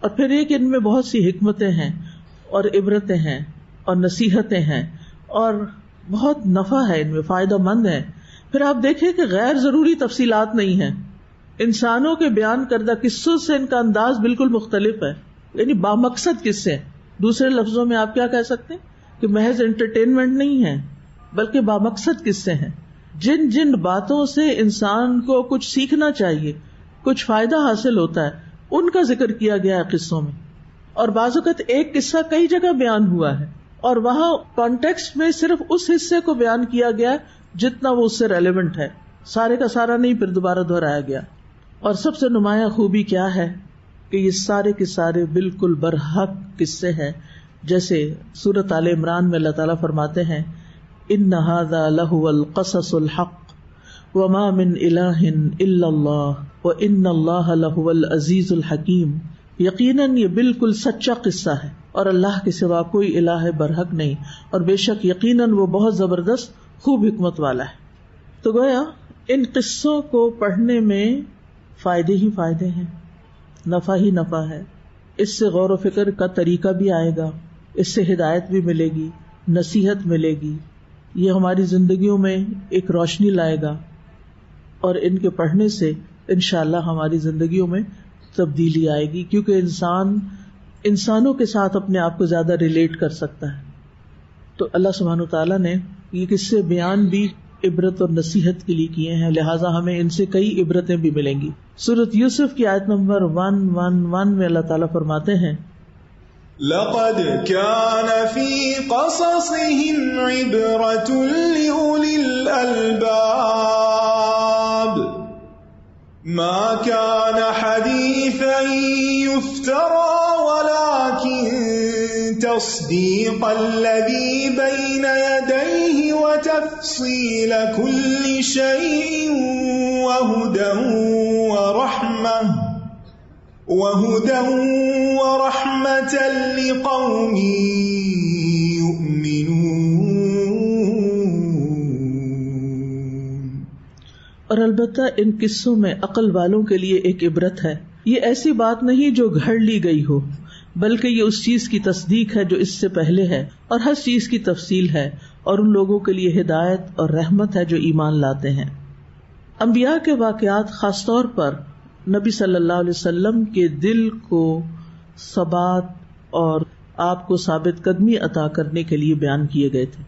B: اور پھر ایک ان میں بہت سی حکمتیں ہیں اور عبرتیں ہیں اور نصیحتیں ہیں، اور بہت نفع ہے ان میں، فائدہ مند ہے. پھر آپ دیکھیں کہ غیر ضروری تفصیلات نہیں ہیں. انسانوں کے بیان کردہ قصوں سے ان کا انداز بالکل مختلف ہے، یعنی بامقصد قصے. دوسرے لفظوں میں آپ کیا کہہ سکتے ہیں کہ محض انٹرٹینمنٹ نہیں ہے، بلکہ بامقصد قصے ہیں. جن جن باتوں سے انسان کو کچھ سیکھنا چاہیے، کچھ فائدہ حاصل ہوتا ہے، ان کا ذکر کیا گیا ہے قصوں میں. اور بعض اوقات ایک قصہ کئی جگہ بیان ہوا ہے، اور وہاں کانٹیکسٹ میں صرف اس حصے کو بیان کیا گیا جتنا وہ اس سے ریلیونٹ ہے، سارے کا سارا نہیں پھر دوبارہ دہرایا گیا. اور سب سے نمایاں خوبی کیا ہے کہ یہ سارے کے سارے بالکل برحق قصے ہیں. جیسے سورۃ آل عمران میں اللہ تعالیٰ فرماتے ہیں، ان ھذا لہو القصص الحق وما من الہ الا اللہ وان اللہ لہو العزیز الحکیم. یقیناً یہ بالکل سچا قصہ ہے اور اللہ کے سوا کوئی الہ برحق نہیں، اور بے شک یقیناً وہ بہت زبردست خوب حکمت والا ہے. تو گویا ان قصوں کو پڑھنے میں فائدے ہی فائدے ہیں، نفع ہی نفع ہے. اس سے غور و فکر کا طریقہ بھی آئے گا، اس سے ہدایت بھی ملے گی، نصیحت ملے گی. یہ ہماری زندگیوں میں ایک روشنی لائے گا، اور ان کے پڑھنے سے انشاءاللہ ہماری زندگیوں میں تبدیلی آئے گی، کیونکہ انسانوں کے ساتھ اپنے آپ کو زیادہ ریلیٹ کر سکتا ہے. تو اللہ سبحانہ وتعالیٰ نے یہ قصے بیان بھی عبرت اور نصیحت کے لیے کیے ہیں، لہٰذا ہمیں ان سے کئی عبرتیں بھی ملیں گی. سورۃ یوسف کی آیت نمبر 111 میں اللہ تعالیٰ فرماتے ہیں،
A: لقد كان في قصصهم عبرة لأولي الألباب ما كان حديثا يفترى ولكن تصديق الذي بين يديه وتفصيل كل شيء وهدى ورحمة لقوم يؤمنون.
B: اور البتہ ان قصوں میں عقل والوں کے لیے ایک عبرت ہے. یہ ایسی بات نہیں جو گھڑ لی گئی ہو، بلکہ یہ اس چیز کی تصدیق ہے جو اس سے پہلے ہے، اور ہر چیز کی تفصیل ہے، اور ان لوگوں کے لیے ہدایت اور رحمت ہے جو ایمان لاتے ہیں. انبیاء کے واقعات خاص طور پر نبی صلی اللہ علیہ وسلم کے دل کو ثبات اور آپ کو ثابت قدمی عطا کرنے کے لیے بیان کیے گئے تھے.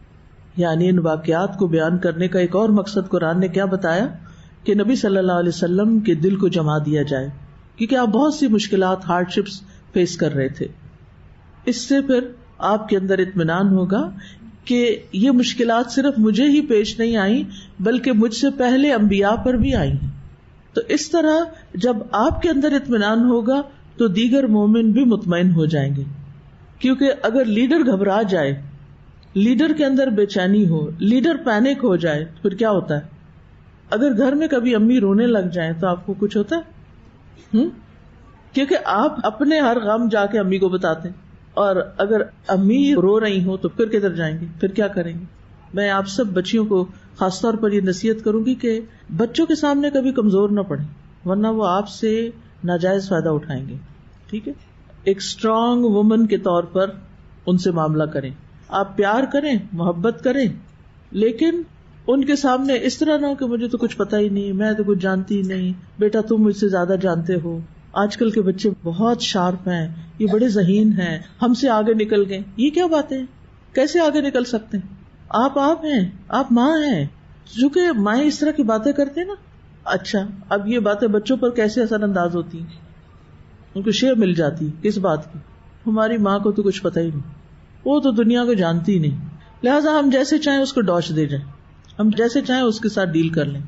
B: یعنی ان واقعات کو بیان کرنے کا ایک اور مقصد قرآن نے کیا بتایا کہ نبی صلی اللہ علیہ وسلم کے دل کو جما دیا جائے، کیونکہ آپ بہت سی مشکلات، ہارڈ شپس فیس کر رہے تھے. اس سے پھر آپ کے اندر اطمینان ہوگا کہ یہ مشکلات صرف مجھے ہی پیش نہیں آئی بلکہ مجھ سے پہلے انبیاء پر بھی آئی ہیں. تو اس طرح جب آپ کے اندر اطمینان ہوگا تو دیگر مومن بھی مطمئن ہو جائیں گے. کیونکہ اگر لیڈر گھبرا جائے، لیڈر کے اندر بے چینی ہو، لیڈر پینک ہو جائے، پھر کیا ہوتا ہے؟ اگر گھر میں کبھی امی رونے لگ جائیں تو آپ کو کچھ ہوتا ہے؟ کیونکہ آپ اپنے ہر غم جا کے امی کو بتاتے ہیں، اور اگر امی رو رہی ہوں تو پھر کدھر جائیں گے، پھر کیا کریں گے؟ میں آپ سب بچیوں کو خاص طور پر یہ نصیحت کروں گی کہ بچوں کے سامنے کبھی کمزور نہ پڑیں، ورنہ وہ آپ سے ناجائز فائدہ اٹھائیں گے. ٹھیک ہے، ایک اسٹرانگ وومن کے طور پر ان سے معاملہ کریں. آپ پیار کریں، محبت کریں، لیکن ان کے سامنے اس طرح نہ ہو کہ مجھے تو کچھ پتا ہی نہیں، میں تو کچھ جانتی ہی نہیں، بیٹا تم مجھ سے زیادہ جانتے ہو. آج کل کے بچے بہت شارپ ہیں، یہ بڑے ذہین ہیں، ہم سے آگے نکل گئے. یہ کیا باتیں ہیں؟ کیسے آگے نکل سکتے ہیں؟ آپ ہیں، آپ ماں ہیں. چونکہ مائیں اس طرح کی باتیں کرتے ہیں نا. اچھا، اب یہ باتیں بچوں پر کیسے اثر انداز ہوتی ہیں؟ ان کو شے مل جاتی کس بات کی؟ ہماری ماں کو تو کچھ پتا ہی نہیں، وہ تو دنیا کو جانتی ہی نہیں، لہٰذا ہم جیسے چاہیں اس کو ڈوش دے جائیں، ہم جیسے چاہیں اس کے ساتھ ڈیل کر لیں.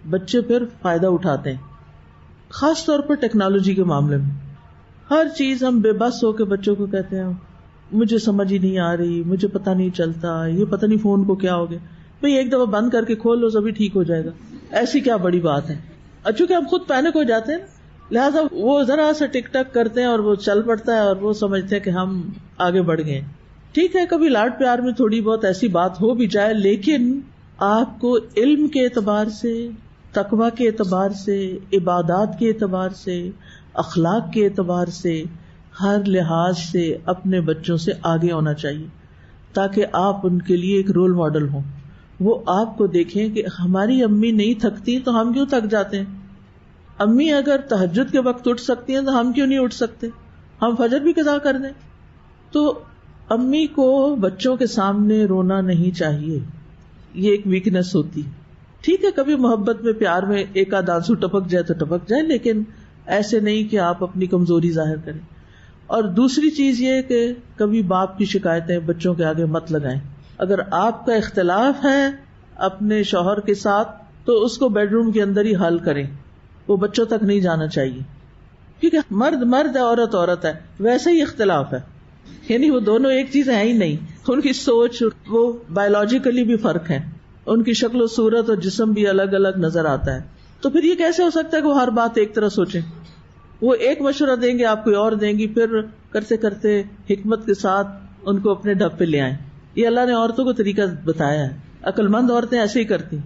B: بچے پھر فائدہ اٹھاتے ہیں، خاص طور پر ٹیکنالوجی کے معاملے میں. ہر چیز ہم بے بس ہو کے بچوں کو کہتے ہیں مجھے سمجھ ہی نہیں آ رہی، مجھے پتہ نہیں چلتا، یہ پتہ نہیں فون کو کیا ہو گیا. بھئی ایک دفعہ بند کر کے کھول لو سبھی ٹھیک ہو جائے گا، ایسی کیا بڑی بات ہے. اور چونکہ ہم خود پینک ہو جاتے ہیں لہٰذا وہ ذرا سا ٹک ٹک کرتے ہیں اور وہ چل پڑتا ہے اور وہ سمجھتے ہیں کہ ہم آگے بڑھ گئے. ٹھیک ہے، کبھی لاڈ پیار میں تھوڑی بہت ایسی بات ہو بھی جائے، لیکن آپ کو علم کے اعتبار سے، تقویٰ کے اعتبار سے، عبادات کے اعتبار سے، اخلاق کے اعتبار سے، ہر لحاظ سے اپنے بچوں سے آگے ہونا چاہیے تاکہ آپ ان کے لیے ایک رول ماڈل ہوں. وہ آپ کو دیکھیں کہ ہماری امی نہیں تھکتی تو ہم کیوں تھک جاتے ہیں. امی اگر تہجد کے وقت اٹھ سکتی ہیں تو ہم کیوں نہیں اٹھ سکتے؟ ہم فجر بھی قضا کر دیں. تو امی کو بچوں کے سامنے رونا نہیں چاہیے، یہ ایک ویکنیس ہوتی. ٹھیک ہے، کبھی محبت میں، پیار میں ایک آدھ آنسو ٹپک جائے تو ٹپک جائے، لیکن ایسے نہیں کہ آپ اپنی کمزوری ظاہر کریں. اور دوسری چیز یہ کہ کبھی باپ کی شکایتیں بچوں کے آگے مت لگائیں. اگر آپ کا اختلاف ہے اپنے شوہر کے ساتھ تو اس کو بیڈ روم کے اندر ہی حل کریں، وہ بچوں تک نہیں جانا چاہیے. کیونکہ مرد مرد ہے، عورت عورت ہے، ویسے ہی اختلاف ہے، یعنی وہ دونوں ایک چیز ہے ہی نہیں. ان کی سوچ، وہ بایولوجیکلی بھی فرق ہے، ان کی شکل و صورت اور جسم بھی الگ الگ نظر آتا ہے. تو پھر یہ کیسے ہو سکتا ہے کہ وہ ہر بات ایک طرح سوچیں؟ وہ ایک مشورہ دیں گے، آپ کوئی اور دیں گی، پھر کرتے کرتے حکمت کے ساتھ ان کو اپنے ڈب پہ لے آئیں. یہ اللہ نے عورتوں کو طریقہ بتایا ہے، عقل مند عورتیں ایسے ہی کرتی.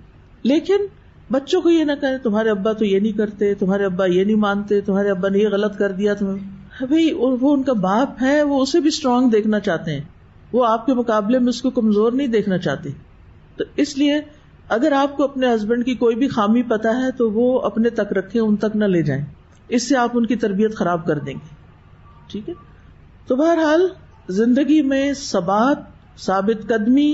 B: لیکن بچوں کو یہ نہ کہیں تمہارے ابا تو یہ نہیں کرتے، تمہارے ابا یہ نہیں مانتے، تمہارے ابا نے یہ غلط کر دیا تمہیں. بھائی وہ ان کا باپ ہے، وہ اسے بھی اسٹرانگ دیکھنا چاہتے ہیں، وہ آپ کے مقابلے میں اس کو کمزور نہیں دیکھنا چاہتے. تو اس لیے اگر آپ کو اپنے ہسبینڈ کی کوئی بھی خامی پتا ہے تو وہ اپنے تک رکھیں، ان تک نہ لے جائیں، اس سے آپ ان کی تربیت خراب کر دیں گے. ٹھیک ہے. تو بہرحال زندگی میں ثابت قدمی،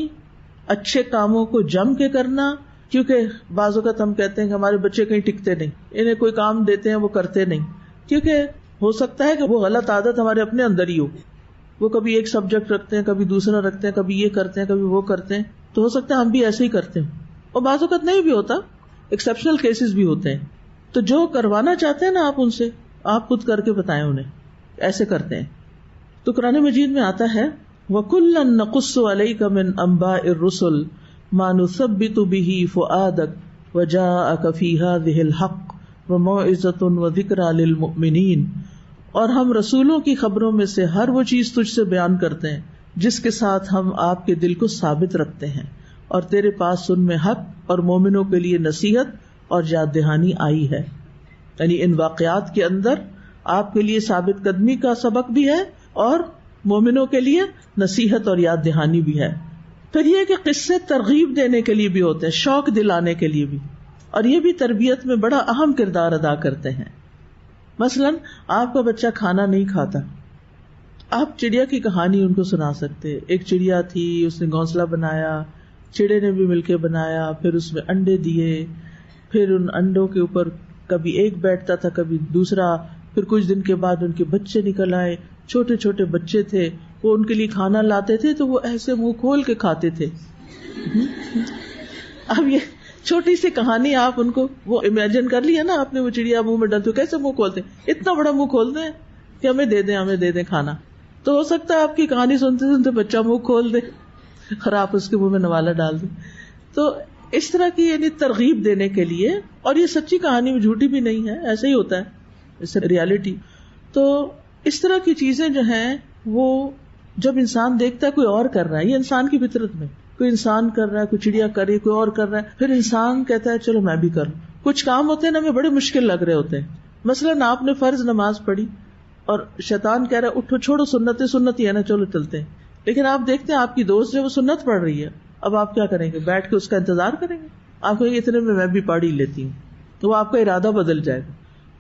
B: اچھے کاموں کو جم کے کرنا، کیونکہ بعض اوقات ہم کہتے ہیں کہ ہمارے بچے کہیں ٹکتے نہیں، انہیں کوئی کام دیتے ہیں وہ کرتے نہیں، کیونکہ ہو سکتا ہے کہ وہ غلط عادت ہمارے اپنے اندر ہی ہو. وہ کبھی ایک سبجیکٹ رکھتے ہیں، کبھی دوسرا رکھتے ہیں، کبھی یہ کرتے ہیں، کبھی وہ کرتے ہیں. تو ہو سکتا ہے ہم بھی ایسے ہی کرتے ہیں، اور بعض اوقات نہیں بھی ہوتا، ایکسیپشنل کیسز بھی ہوتے ہیں. تو جو کروانا چاہتے ہیں نا آپ ان سے، آپ خود کر کے بتائیں انہیں ایسے کرتے ہیں. تو قرآن مجید میں آتا ہے وَكُلًّا نَقُصُّ عَلَيْكَ مِنْ أَنْبَاءِ الرُّسُلِ مَا نُثَبِّتُ بِهِ فُؤَادَكَ وَجَاءَكَ فِي هَذِهِ الْحَقُّ وَمَوْعِظَةٌ وَذِكْرَىٰ لِلْمُؤْمِنِينَ. اور ہم رسولوں کی خبروں میں سے ہر وہ چیز تجھ سے بیان کرتے ہیں جس کے ساتھ ہم آپ کے دل کو ثابت رکھتے ہیں، اور تیرے پاس ان میں حق اور مومنوں کے لیے نصیحت اور یاد دہانی آئی ہے. یعنی ان واقعات کے اندر آپ کے لیے ثابت قدمی کا سبق بھی ہے اور مومنوں کے لیے نصیحت اور یاد دہانی بھی ہے. پھر یہ کہ قصے ترغیب دینے کے لیے بھی ہوتے ہیں، شوق دلانے کے لیے بھی، اور یہ بھی تربیت میں بڑا اہم کردار ادا کرتے ہیں. مثلاً آپ کا بچہ کھانا نہیں کھاتا، آپ چڑیا کی کہانی ان کو سنا سکتے. ایک چڑیا تھی, اس نے گھونسلہ بنایا, چڑے نے بھی مل کے بنایا, پھر اس میں انڈے دیے, پھر ان انڈوں کے اوپر کبھی ایک بیٹھتا تھا کبھی دوسرا, پھر کچھ دن کے بعد ان کے بچے نکل آئے, چھوٹے چھوٹے بچے تھے, وہ ان کے لیے کھانا لاتے تھے تو وہ ایسے منہ کھول کے کھاتے تھے. اب یہ چھوٹی سی کہانی آپ ان کو وہ امیجن کر لیا نا آپ نے, وہ چڑیا منہ میں ڈالتے کیسے منہ کھولتے, اتنا بڑا منہ کھولتے ہیں کہ ہمیں دے دیں کھانا. تو ہو سکتا ہے آپ کی کہانی سنتے سنتے بچہ منہ کھول دے اور آپ اس کے منہ میں نوالا ڈال دیں. تو اس طرح کی یعنی ترغیب دینے کے لیے, اور یہ سچی کہانی میں جھوٹی بھی نہیں ہے, ایسا ہی ہوتا ہے, اس سے ریالٹی. تو اس طرح کی چیزیں جو ہیں وہ جب انسان دیکھتا ہے کوئی اور کر رہا ہے, یہ انسان کی فطرت میں کوئی انسان کر رہا ہے, کوئی چڑیا کر رہی ہے, کوئی اور کر رہا ہے, پھر انسان کہتا ہے چلو میں بھی کروں. کچھ کام ہوتے ہیں نا ہمیں بڑے مشکل لگ رہے ہوتے ہیں, مثلاً آپ نے فرض نماز پڑھی اور شیطان کہہ رہا ہے اٹھو چھوڑو سنت ہی ہے نا چلو چلتے ہیں, لیکن آپ دیکھتے ہیں آپ کی دوست جو وہ سنت پڑھ رہی ہے, اب آپ کیا کریں گے, بیٹھ کے اس کا انتظار کریں گے؟ آپ کہیں گے اتنے میں بھی پڑھ ہی لیتی ہوں, تو وہ آپ کا ارادہ بدل جائے گا.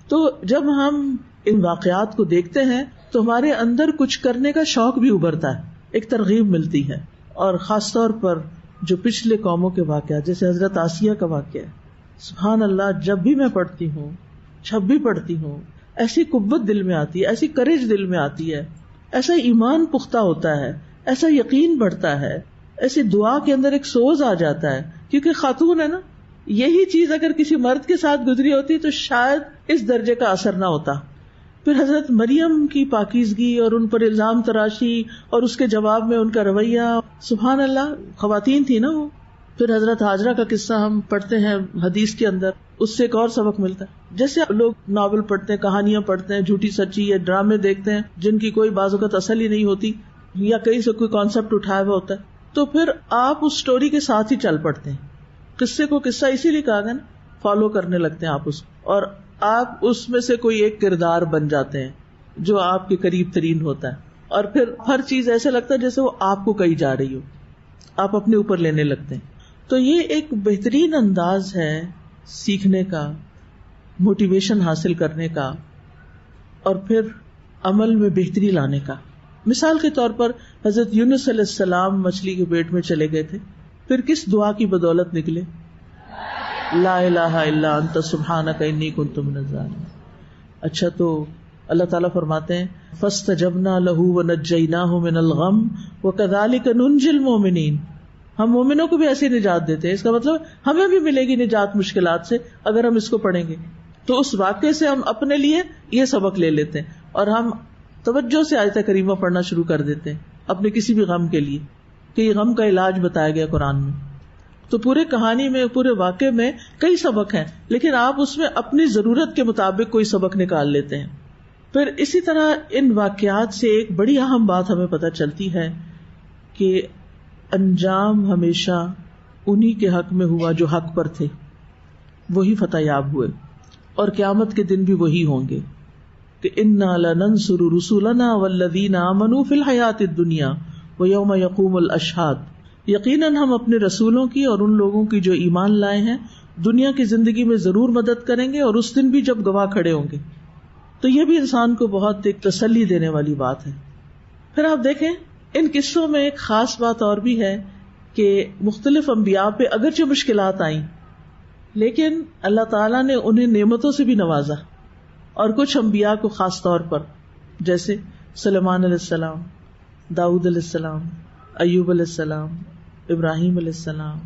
B: تو جب ہم ان واقعات کو دیکھتے ہیں تو ہمارے اندر کچھ کرنے کا شوق بھی ابھرتا ہے, ایک ترغیب ملتی ہے. اور خاص طور پر جو پچھلے قوموں کے واقعات جیسے حضرت آسیہ کا واقعہ ہے, سبحان اللہ, جب بھی میں پڑھتی ہوں, جب بھی پڑھتی ہوں, ایسی قوت دل میں آتی ہے, ایسی کریج دل میں آتی ہے, ایسا ایمان پختہ ہوتا ہے, ایسا یقین بڑھتا ہے, ایسی دعا کے اندر ایک سوز آ جاتا ہے. کیونکہ خاتون ہے نا, یہی چیز اگر کسی مرد کے ساتھ گزری ہوتی تو شاید اس درجے کا اثر نہ ہوتا. پھر حضرت مریم کی پاکیزگی اور ان پر الزام تراشی اور اس کے جواب میں ان کا رویہ, سبحان اللہ, خواتین تھی نا وہ. پھر حضرت ہاجرہ کا قصہ ہم پڑھتے ہیں حدیث کے اندر, اس سے ایک اور سبق ملتا ہے. جیسے لوگ ناول پڑھتے ہیں, کہانیاں پڑھتے ہیں, جھوٹی سچی یا ڈرامے دیکھتے ہیں جن کی کوئی بعض اوقات اصل ہی نہیں ہوتی, یا کہیں سے کوئی کانسیپٹ اٹھایا ہوا ہوتا ہے, تو پھر آپ اس سٹوری کے ساتھ ہی چل پڑتے ہیں. قصے کو قصہ اسی لیے کہا گیا نا, فالو کرنے لگتے ہیں آپ اس کو, اور آپ اس میں سے کوئی ایک کردار بن جاتے ہیں جو آپ کے قریب ترین ہوتا ہے, اور پھر ہر چیز ایسے لگتا ہے جیسے وہ آپ کو کہی جا رہی ہو, آپ اپنے اوپر لینے لگتے ہیں. تو یہ ایک بہترین انداز ہے سیکھنے کا, موٹیویشن حاصل کرنے کا, اور پھر عمل میں بہتری لانے کا. مثال کے طور پر حضرت یونس علیہ السلام مچھلی کے پیٹ میں چلے گئے تھے, پھر کس دعا کی بدولت نکلے؟ لا الہ الا انت سبحانک انی کنت من الظالمین. اچھا, تو اللہ تعالیٰ فرماتے ہیں فاستجبنا لہ ونجیناہ من الغم وکذالک ننجی المؤمنین. ہم مومنوں کو بھی ایسی نجات دیتے ہیں. اس کا مطلب ہمیں بھی ملے گی نجات مشکلات سے اگر ہم اس کو پڑھیں گے. تو اس واقعے سے ہم اپنے لیے یہ سبق لے لیتے ہیں, اور ہم توجہ سے آیت کریمہ پڑھنا شروع کر دیتے ہیں اپنے کسی بھی غم کے لیے, کہ یہ غم کا علاج بتایا گیا قرآن میں. تو پورے کہانی میں, پورے واقعے میں کئی سبق ہیں, لیکن آپ اس میں اپنی ضرورت کے مطابق کوئی سبق نکال لیتے ہیں. پھر اسی طرح ان واقعات سے ایک بڑی اہم بات ہمیں پتہ چلتی ہے کہ انجام ہمیشہ انہی کے حق میں ہوا جو حق پر تھے, وہی فتح یاب ہوئے, اور قیامت کے دن بھی وہی ہوں گے کہ انا لننصر رسلنا والذین آمنوا فی الحیات الدنیا ویوم یقوم الاشہاد. یقیناً ہم اپنے رسولوں کی اور ان لوگوں کی جو ایمان لائے ہیں دنیا کی زندگی میں ضرور مدد کریں گے, اور اس دن بھی جب گواہ کھڑے ہوں گے. تو یہ بھی انسان کو بہت ایک تسلی دینے والی بات ہے. پھر آپ دیکھیں ان قصوں میں ایک خاص بات اور بھی ہے کہ مختلف انبیاء پہ اگرچہ مشکلات آئیں, لیکن اللہ تعالیٰ نے انہیں نعمتوں سے بھی نوازا, اور کچھ انبیاء کو خاص طور پر, جیسے سلیمان علیہ السلام, داؤد علیہ السلام, ایوب علیہ السلام, ابراہیم علیہ السلام,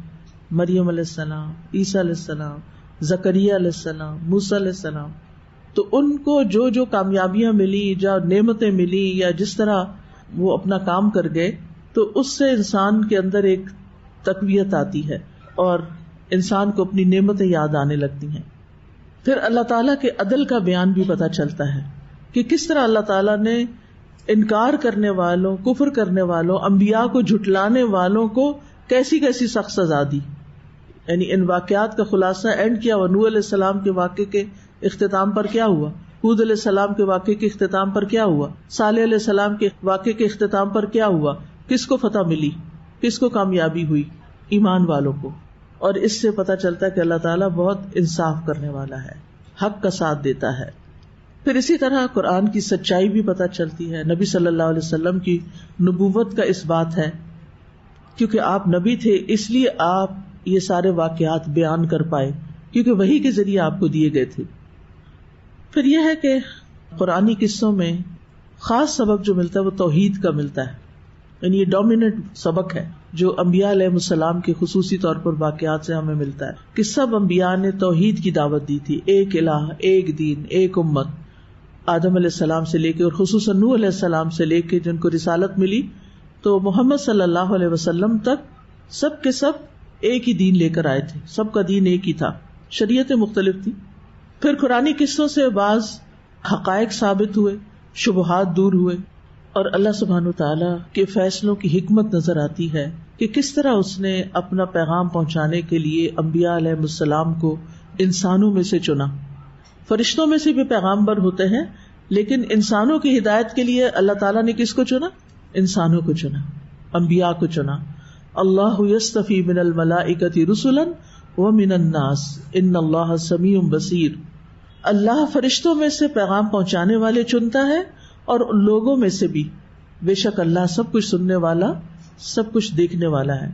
B: مریم علیہ السلام, عیسیٰ علیہ السلام, زکریا علیہ السلام, موسیٰ علیہ السلام. تو ان کو جو جو کامیابیاں ملی, جو نعمتیں ملی, یا جس طرح وہ اپنا کام کر گئے, تو اس سے انسان کے اندر ایک تقویت آتی ہے اور انسان کو اپنی نعمتیں یاد آنے لگتی ہیں. پھر اللہ تعالیٰ کے عدل کا بیان بھی پتہ چلتا ہے کہ کس طرح اللہ تعالیٰ نے انکار کرنے والوں, کفر کرنے والوں, انبیاء کو جھٹلانے والوں کو کیسی کیسی سخت سزا دی. یعنی ان واقعات کا خلاصہ اینڈ کیا ہوا, نوح علیہ السلام کے واقعے کے اختتام پر کیا ہوا, ہود علیہ السلام کے واقعے کے اختتام پر کیا ہوا, صالح علیہ السلام کے واقعے کے اختتام پر کیا ہوا, کس کو فتح ملی, کس کو کامیابی ہوئی, ایمان والوں کو. اور اس سے پتہ چلتا ہے کہ اللہ تعالیٰ بہت انصاف کرنے والا ہے, حق کا ساتھ دیتا ہے. پھر اسی طرح قرآن کی سچائی بھی پتہ چلتی ہے. نبی صلی اللہ علیہ وسلم کی نبوت کا اس بات ہے، کیونکہ آپ نبی تھے اس لیے آپ یہ سارے واقعات بیان کر پائے، کیونکہ وحی کے ذریعے آپ کو دیے گئے تھے. پھر یہ ہے کہ قرآنی قصوں میں خاص سبق جو ملتا ہے وہ توحید کا ملتا ہے، یعنی یہ ڈومیننٹ سبق ہے جو انبیاء علیہ السلام کے خصوصی طور پر واقعات سے ہمیں ملتا ہے کہ سب انبیاء نے توحید کی دعوت دی تھی. ایک الہ، ایک دین، ایک امت. آدم علیہ السلام سے لے کے اور خصوصاً نوح علیہ السلام سے لے کے جن کو رسالت ملی تو محمد صلی اللہ علیہ وسلم تک سب کے سب ایک ہی دین لے کر آئے تھے. سب کا دین ایک ہی تھا، شریعتیں مختلف تھی. پھر قرآنی قصوں سے بعض حقائق ثابت ہوئے، شبہات دور ہوئے، اور اللہ سبحانہ وتعالیٰ کے فیصلوں کی حکمت نظر آتی ہے کہ کس طرح اس نے اپنا پیغام پہنچانے کے لیے انبیاء علیہ السلام کو انسانوں میں سے چنا. فرشتوں میں سے بھی پیغامبر ہوتے ہیں، لیکن انسانوں کی ہدایت کے لیے اللہ تعالیٰ نے کس کو چنا؟ انسانوں کو چنا، انبیاء کو چنا. اللہ یصطفی من الملائکۃ رسلا ومن الناس ان اللہ سمیع بصیر. اللہ فرشتوں میں سے پیغام پہنچانے والے چنتا ہے اور لوگوں میں سے بھی، بے شک اللہ سب کچھ سننے والا، سب کچھ دیکھنے والا ہے.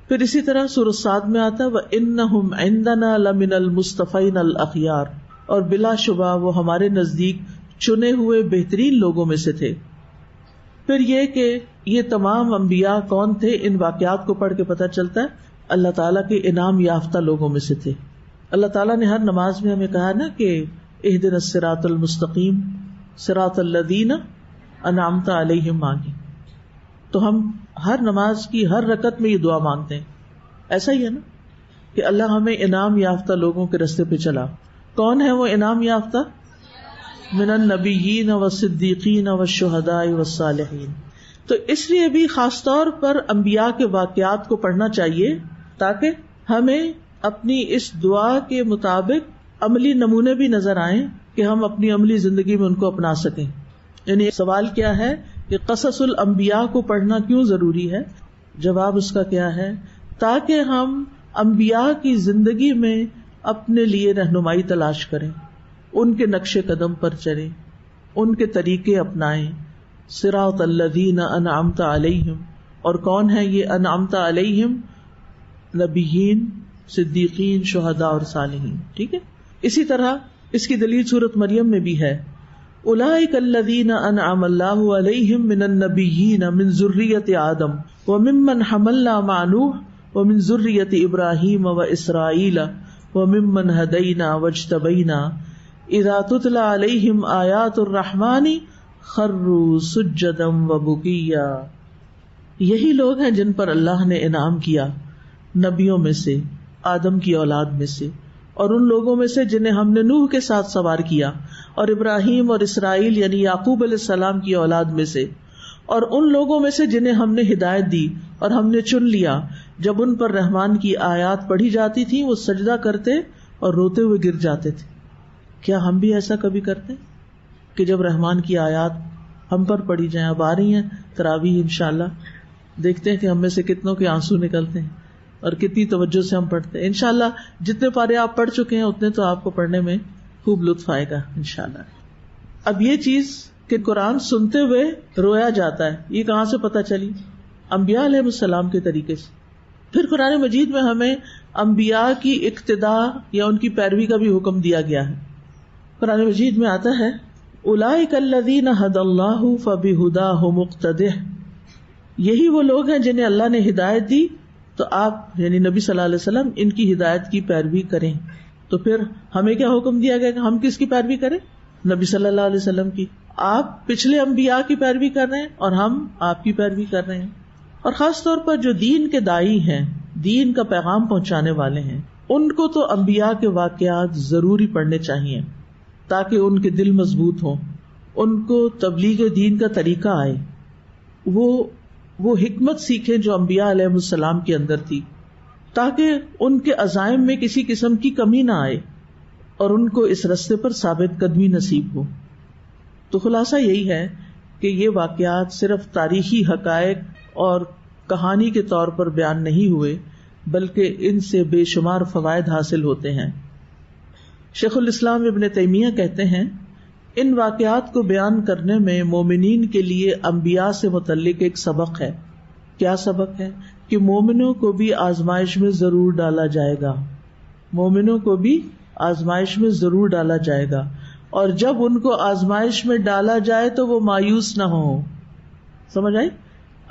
B: پھر اسی طرح سورۃ صاد میں آتا ہے وَإِنَّهُمْ عِندَنَا لَمِنَ الْمُصْطَفَيْنَ الْأَخْيَارِ، اور بلا شبہ وہ ہمارے نزدیک چنے ہوئے بہترین لوگوں میں سے تھے. پھر یہ کہ یہ تمام انبیاء کون تھے، ان واقعات کو پڑھ کے پتہ چلتا ہے اللہ تعالیٰ کے انعام یافتہ لوگوں میں سے تھے. اللہ تعالیٰ نے ہر نماز میں ہمیں کہا نا کہ اہدنا الصراط المستقیم صراط الذین انعمت علیہم مانگی. تو ہم ہر نماز کی ہر رکعت میں یہ دعا مانگتے ہیں. ایسا ہی ہے نا کہ اللہ ہمیں انعام یافتہ لوگوں کے راستے پہ چلا. کون ہے وہ انعام یافتہ؟ من النبیین والصدیقین والشہداء والصالحین. تو اس لیے بھی خاص طور پر انبیاء کے واقعات کو پڑھنا چاہیے تاکہ ہمیں اپنی اس دعا کے مطابق عملی نمونے بھی نظر آئیں کہ ہم اپنی عملی زندگی میں ان کو اپنا سکیں. یعنی سوال کیا ہے کہ قصص الانبیاء کو پڑھنا کیوں ضروری ہے؟ جواب اس کا کیا ہے؟ تاکہ ہم انبیاء کی زندگی میں اپنے لیے رہنمائی تلاش کریں، ان کے نقش قدم پر چلیں، ان کے طریقے اپنائیں. صراط الذین انعمت علیہم، اور کون ہے یہ انعمت علیہم؟ نبیین، صدیقین، شہداء اور صالحین. ٹھیک ہے. اسی طرح اس کی دلیل سورۃ مریم میں بھی ہے اولئک الذین انعم اللہ علیہم من النبیین من ذریۃ آدم وممن حملنا مع نوح ومن ذریۃ ابراہیم واسرائیل وممن ہدینا واجتبینا اذا تتلی علیہم آیات الرحمن خروا سجدا وبکیا. یہی لوگ ہیں جن پر اللہ نے انعام کیا نبیوں میں سے، آدم کی اولاد میں سے، اور ان لوگوں میں سے جنہیں ہم نے نوح کے ساتھ سوار کیا، اور ابراہیم اور اسرائیل یعنی یعقوب علیہ السلام کی اولاد میں سے، اور ان لوگوں میں سے جنہیں ہم نے ہدایت دی اور ہم نے چن لیا. جب ان پر رحمان کی آیات پڑھی جاتی تھی وہ سجدہ کرتے اور روتے ہوئے گر جاتے تھے. کیا ہم بھی ایسا کبھی کرتے کہ جب رحمان کی آیات ہم پر پڑھی جائیں؟ اب آ رہی ہیں تراویح انشاءاللہ، دیکھتے ہیں کہ ہم میں سے کتنوں کے آنسو نکلتے ہیں اور کتنی توجہ سے ہم پڑھتے ہیں. انشاءاللہ جتنے پارے آپ پڑھ چکے ہیں اتنے تو آپ کو پڑھنے میں خوب لطف آئے گا انشاءاللہ. اب یہ چیز کہ قرآن سنتے ہوئے رویا جاتا ہے، یہ کہاں سے پتہ چلی؟ انبیاء علیہ السلام کے طریقے سے. پھر قرآن مجید میں ہمیں انبیاء کی اقتداء یا ان کی پیروی کا بھی حکم دیا گیا ہے. قرآن مجید میں آتا ہے اولئک الذین ھدی اللہ فبہداہ مقتدہ. یہی وہ لوگ ہیں جنہیں اللہ نے ہدایت دی تو آپ یعنی نبی صلی اللہ علیہ وسلم ان کی ہدایت کی پیروی کریں. تو پھر ہمیں کیا حکم دیا گیا کہ ہم کس کی پیروی کریں؟ نبی صلی اللہ علیہ وسلم کی. آپ پچھلے انبیاء کی پیروی کر رہے ہیں اور ہم آپ کی پیروی کر رہے ہیں. اور خاص طور پر جو دین کے داعی ہیں، دین کا پیغام پہنچانے والے ہیں، ان کو تو انبیاء کے واقعات ضروری پڑھنے چاہیے تاکہ ان کے دل مضبوط ہوں، ان کو تبلیغ دین کا طریقہ آئے، وہ حکمت سیکھیں جو انبیاء علیہ السلام کے اندر تھی، تاکہ ان کے عزائم میں کسی قسم کی کمی نہ آئے اور ان کو اس رستے پر ثابت قدمی نصیب ہو. تو خلاصہ یہی ہے کہ یہ واقعات صرف تاریخی حقائق اور کہانی کے طور پر بیان نہیں ہوئے، بلکہ ان سے بے شمار فوائد حاصل ہوتے ہیں. شیخ الاسلام ابن تیمیہ کہتے ہیں ان واقعات کو بیان کرنے میں مومنین کے لیے انبیاء سے متعلق ایک سبق ہے. کیا سبق ہے؟ کہ مومنوں کو بھی آزمائش میں ضرور ڈالا جائے گا. مومنوں کو بھی آزمائش میں ضرور ڈالا جائے گا، اور جب ان کو آزمائش میں ڈالا جائے تو وہ مایوس نہ ہو. سمجھ آئی؟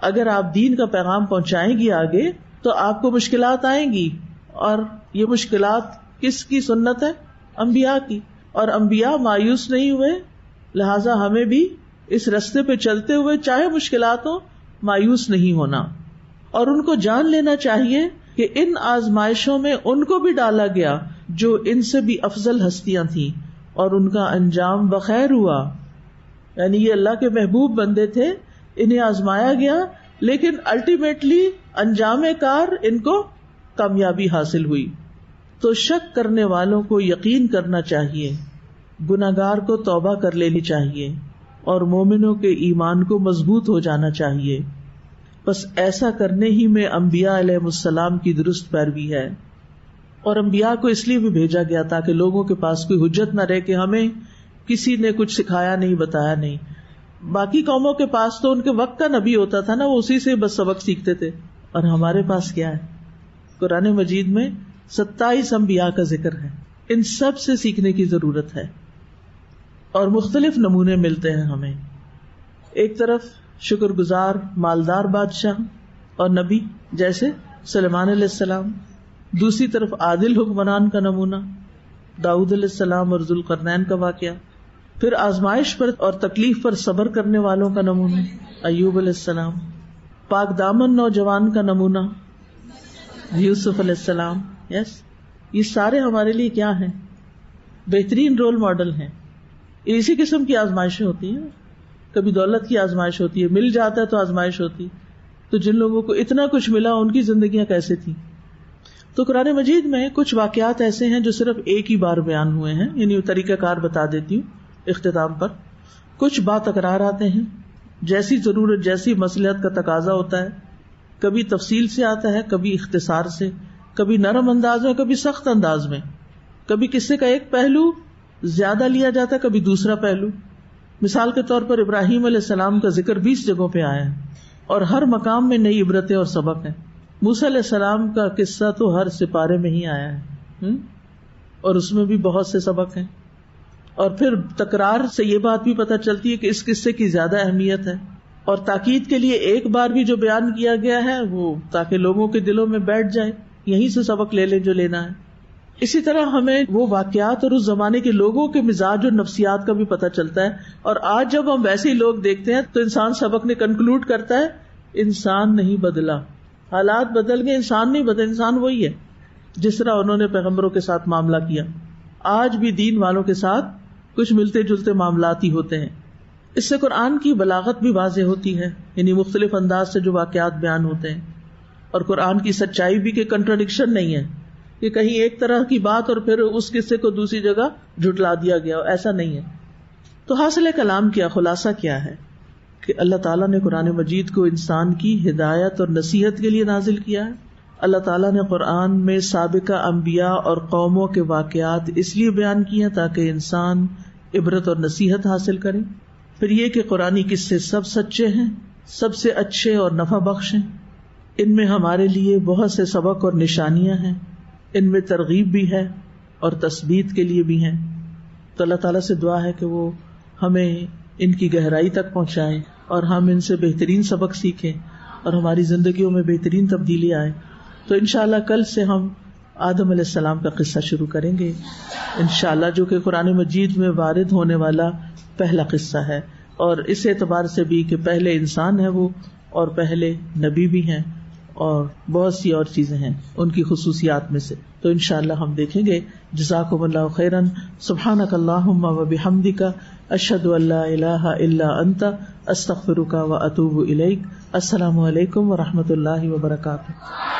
B: اگر آپ دین کا پیغام پہنچائیں گی آگے تو آپ کو مشکلات آئیں گی، اور یہ مشکلات کس کی سنت ہے؟ انبیاء کی. اور انبیاء مایوس نہیں ہوئے، لہٰذا ہمیں بھی اس رستے پہ چلتے ہوئے چاہے مشکلات ہوں مایوس نہیں ہونا، اور ان کو جان لینا چاہیے کہ ان آزمائشوں میں ان کو بھی ڈالا گیا جو ان سے بھی افضل ہستیاں تھیں، اور ان کا انجام بخیر ہوا. یعنی یہ اللہ کے محبوب بندے تھے، انہیں آزمایا گیا، لیکن الٹیمیٹلی انجام کار ان کو کامیابی حاصل ہوئی. تو شک کرنے والوں کو یقین کرنا چاہیے، گناہگار کو توبہ کر لینی چاہیے، اور مومنوں کے ایمان کو مضبوط ہو جانا چاہیے. بس ایسا کرنے ہی میں انبیاء علیہ السلام کی درست پیروی ہے. اور انبیاء کو اس لیے بھی بھیجا گیا تاکہ لوگوں کے پاس کوئی حجت نہ رہے کہ ہمیں کسی نے کچھ سکھایا نہیں، بتایا نہیں. باقی قوموں کے پاس تو ان کے وقت کا نبی ہوتا تھا نا، وہ اسی سے بس سبق سیکھتے تھے. اور ہمارے پاس کیا ہے؟ قرآن مجید میں 27 انبیاء کا ذکر ہے. ان سب سے سیکھنے کی ضرورت ہے، اور مختلف نمونے ملتے ہیں ہمیں. ایک طرف شکر گزار مالدار بادشاہ اور نبی جیسے سلیمان علیہ السلام، دوسری طرف عادل حکمران کا نمونہ داؤد علیہ السلام اور ذوالقرنین کا واقعہ، پھر آزمائش پر اور تکلیف پر صبر کرنے والوں کا نمونہ ایوب علیہ السلام، پاک دامن نوجوان کا نمونہ یوسف علیہ السلام. یہ سارے ہمارے لیے کیا ہیں؟ بہترین رول ماڈل ہیں. اسی قسم کی آزمائشیں ہوتی ہیں. کبھی دولت کی آزمائش ہوتی ہے، مل جاتا ہے تو آزمائش ہوتی. تو جن لوگوں کو اتنا کچھ ملا ان کی زندگیاں کیسے تھیں؟ تو قرآن مجید میں کچھ واقعات ایسے ہیں جو صرف ایک ہی بار بیان ہوئے ہیں، یعنی طریقہ کار بتا دیتی ہوں اختتام پر. کچھ با تکرار آتے ہیں، جیسی ضرورت جیسی مصلحت کا تقاضا ہوتا ہے. کبھی تفصیل سے آتا ہے، کبھی اختصار سے، کبھی نرم انداز میں، کبھی سخت انداز میں. کبھی قصے کا ایک پہلو زیادہ لیا جاتا ہے، کبھی دوسرا پہلو. مثال کے طور پر ابراہیم علیہ السلام کا ذکر 20 جگہوں پہ آیا ہے، اور ہر مقام میں نئی عبرتیں اور سبق ہیں. موسیٰ علیہ السلام کا قصہ تو ہر سپارے میں ہی آیا ہے، اور اس میں بھی بہت سے سبق ہیں. اور پھر تکرار سے یہ بات بھی پتہ چلتی ہے کہ اس قصے کی زیادہ اہمیت ہے، اور تاکید کے لیے ایک بار بھی جو بیان کیا گیا ہے وہ تاکہ لوگوں کے دلوں میں بیٹھ جائے، یہیں سے سبق لے لیں جو لینا ہے. اسی طرح ہمیں وہ واقعات اور اس زمانے کے لوگوں کے مزاج اور نفسیات کا بھی پتہ چلتا ہے. اور آج جب ہم ویسے ہی لوگ دیکھتے ہیں تو انسان سبق نے کنکلوڈ کرتا ہے انسان نہیں بدلا، حالات بدل گئے، انسان نہیں بدلا. انسان وہی ہے جس طرح انہوں نے پیغمبروں کے ساتھ معاملہ کیا. آج بھی دین والوں کے ساتھ کچھ ملتے جلتے معاملات ہی ہوتے ہیں. اس سے قرآن کی بلاغت بھی واضح ہوتی ہے، یعنی مختلف انداز سے جو واقعات بیان ہوتے ہیں. اور قرآن کی سچائی بھی کہ کنٹراڈکشن نہیں ہے کہ کہیں ایک طرح کی بات اور پھر اس قصے کو دوسری جگہ جھٹلا دیا گیا، ایسا نہیں ہے. تو حاصل کلام کیا، خلاصہ کیا ہے کہ اللہ تعالیٰ نے قرآن مجید کو انسان کی ہدایت اور نصیحت کے لیے نازل کیا ہے. اللہ تعالیٰ نے قرآن میں سابقہ انبیاء اور قوموں کے واقعات اس لیے بیان کیے ہیں تاکہ انسان عبرت اور نصیحت حاصل کرے. پھر یہ کہ قرآنی قصے سب سچے ہیں، سب سے اچھے اور نفع بخش ہیں. ان میں ہمارے لیے بہت سے سبق اور نشانیاں ہیں، ان میں ترغیب بھی ہے اور تثبیت کے لیے بھی ہیں. تو اللہ تعالیٰ سے دعا ہے کہ وہ ہمیں ان کی گہرائی تک پہنچائے اور ہم ان سے بہترین سبق سیکھیں اور ہماری زندگیوں میں بہترین تبدیلی آئے. تو انشاءاللہ کل سے ہم آدم علیہ السلام کا قصہ شروع کریں گے انشاءاللہ، جو کہ قرآن مجید میں وارد ہونے والا پہلا قصہ ہے. اور اس اعتبار سے بھی کہ پہلے انسان ہے وہ، اور پہلے نبی بھی ہیں، اور بہت سی اور چیزیں ہیں ان کی خصوصیات میں سے. تو انشاءاللہ ہم دیکھیں گے. جزاکم اللہ خیرا. سبحانک اللہم و بحمدک، اشہد ان لا الہ الا انت، استغفرک و اتوب الیک. السلام علیکم و رحمۃ اللہ وبرکاتہ.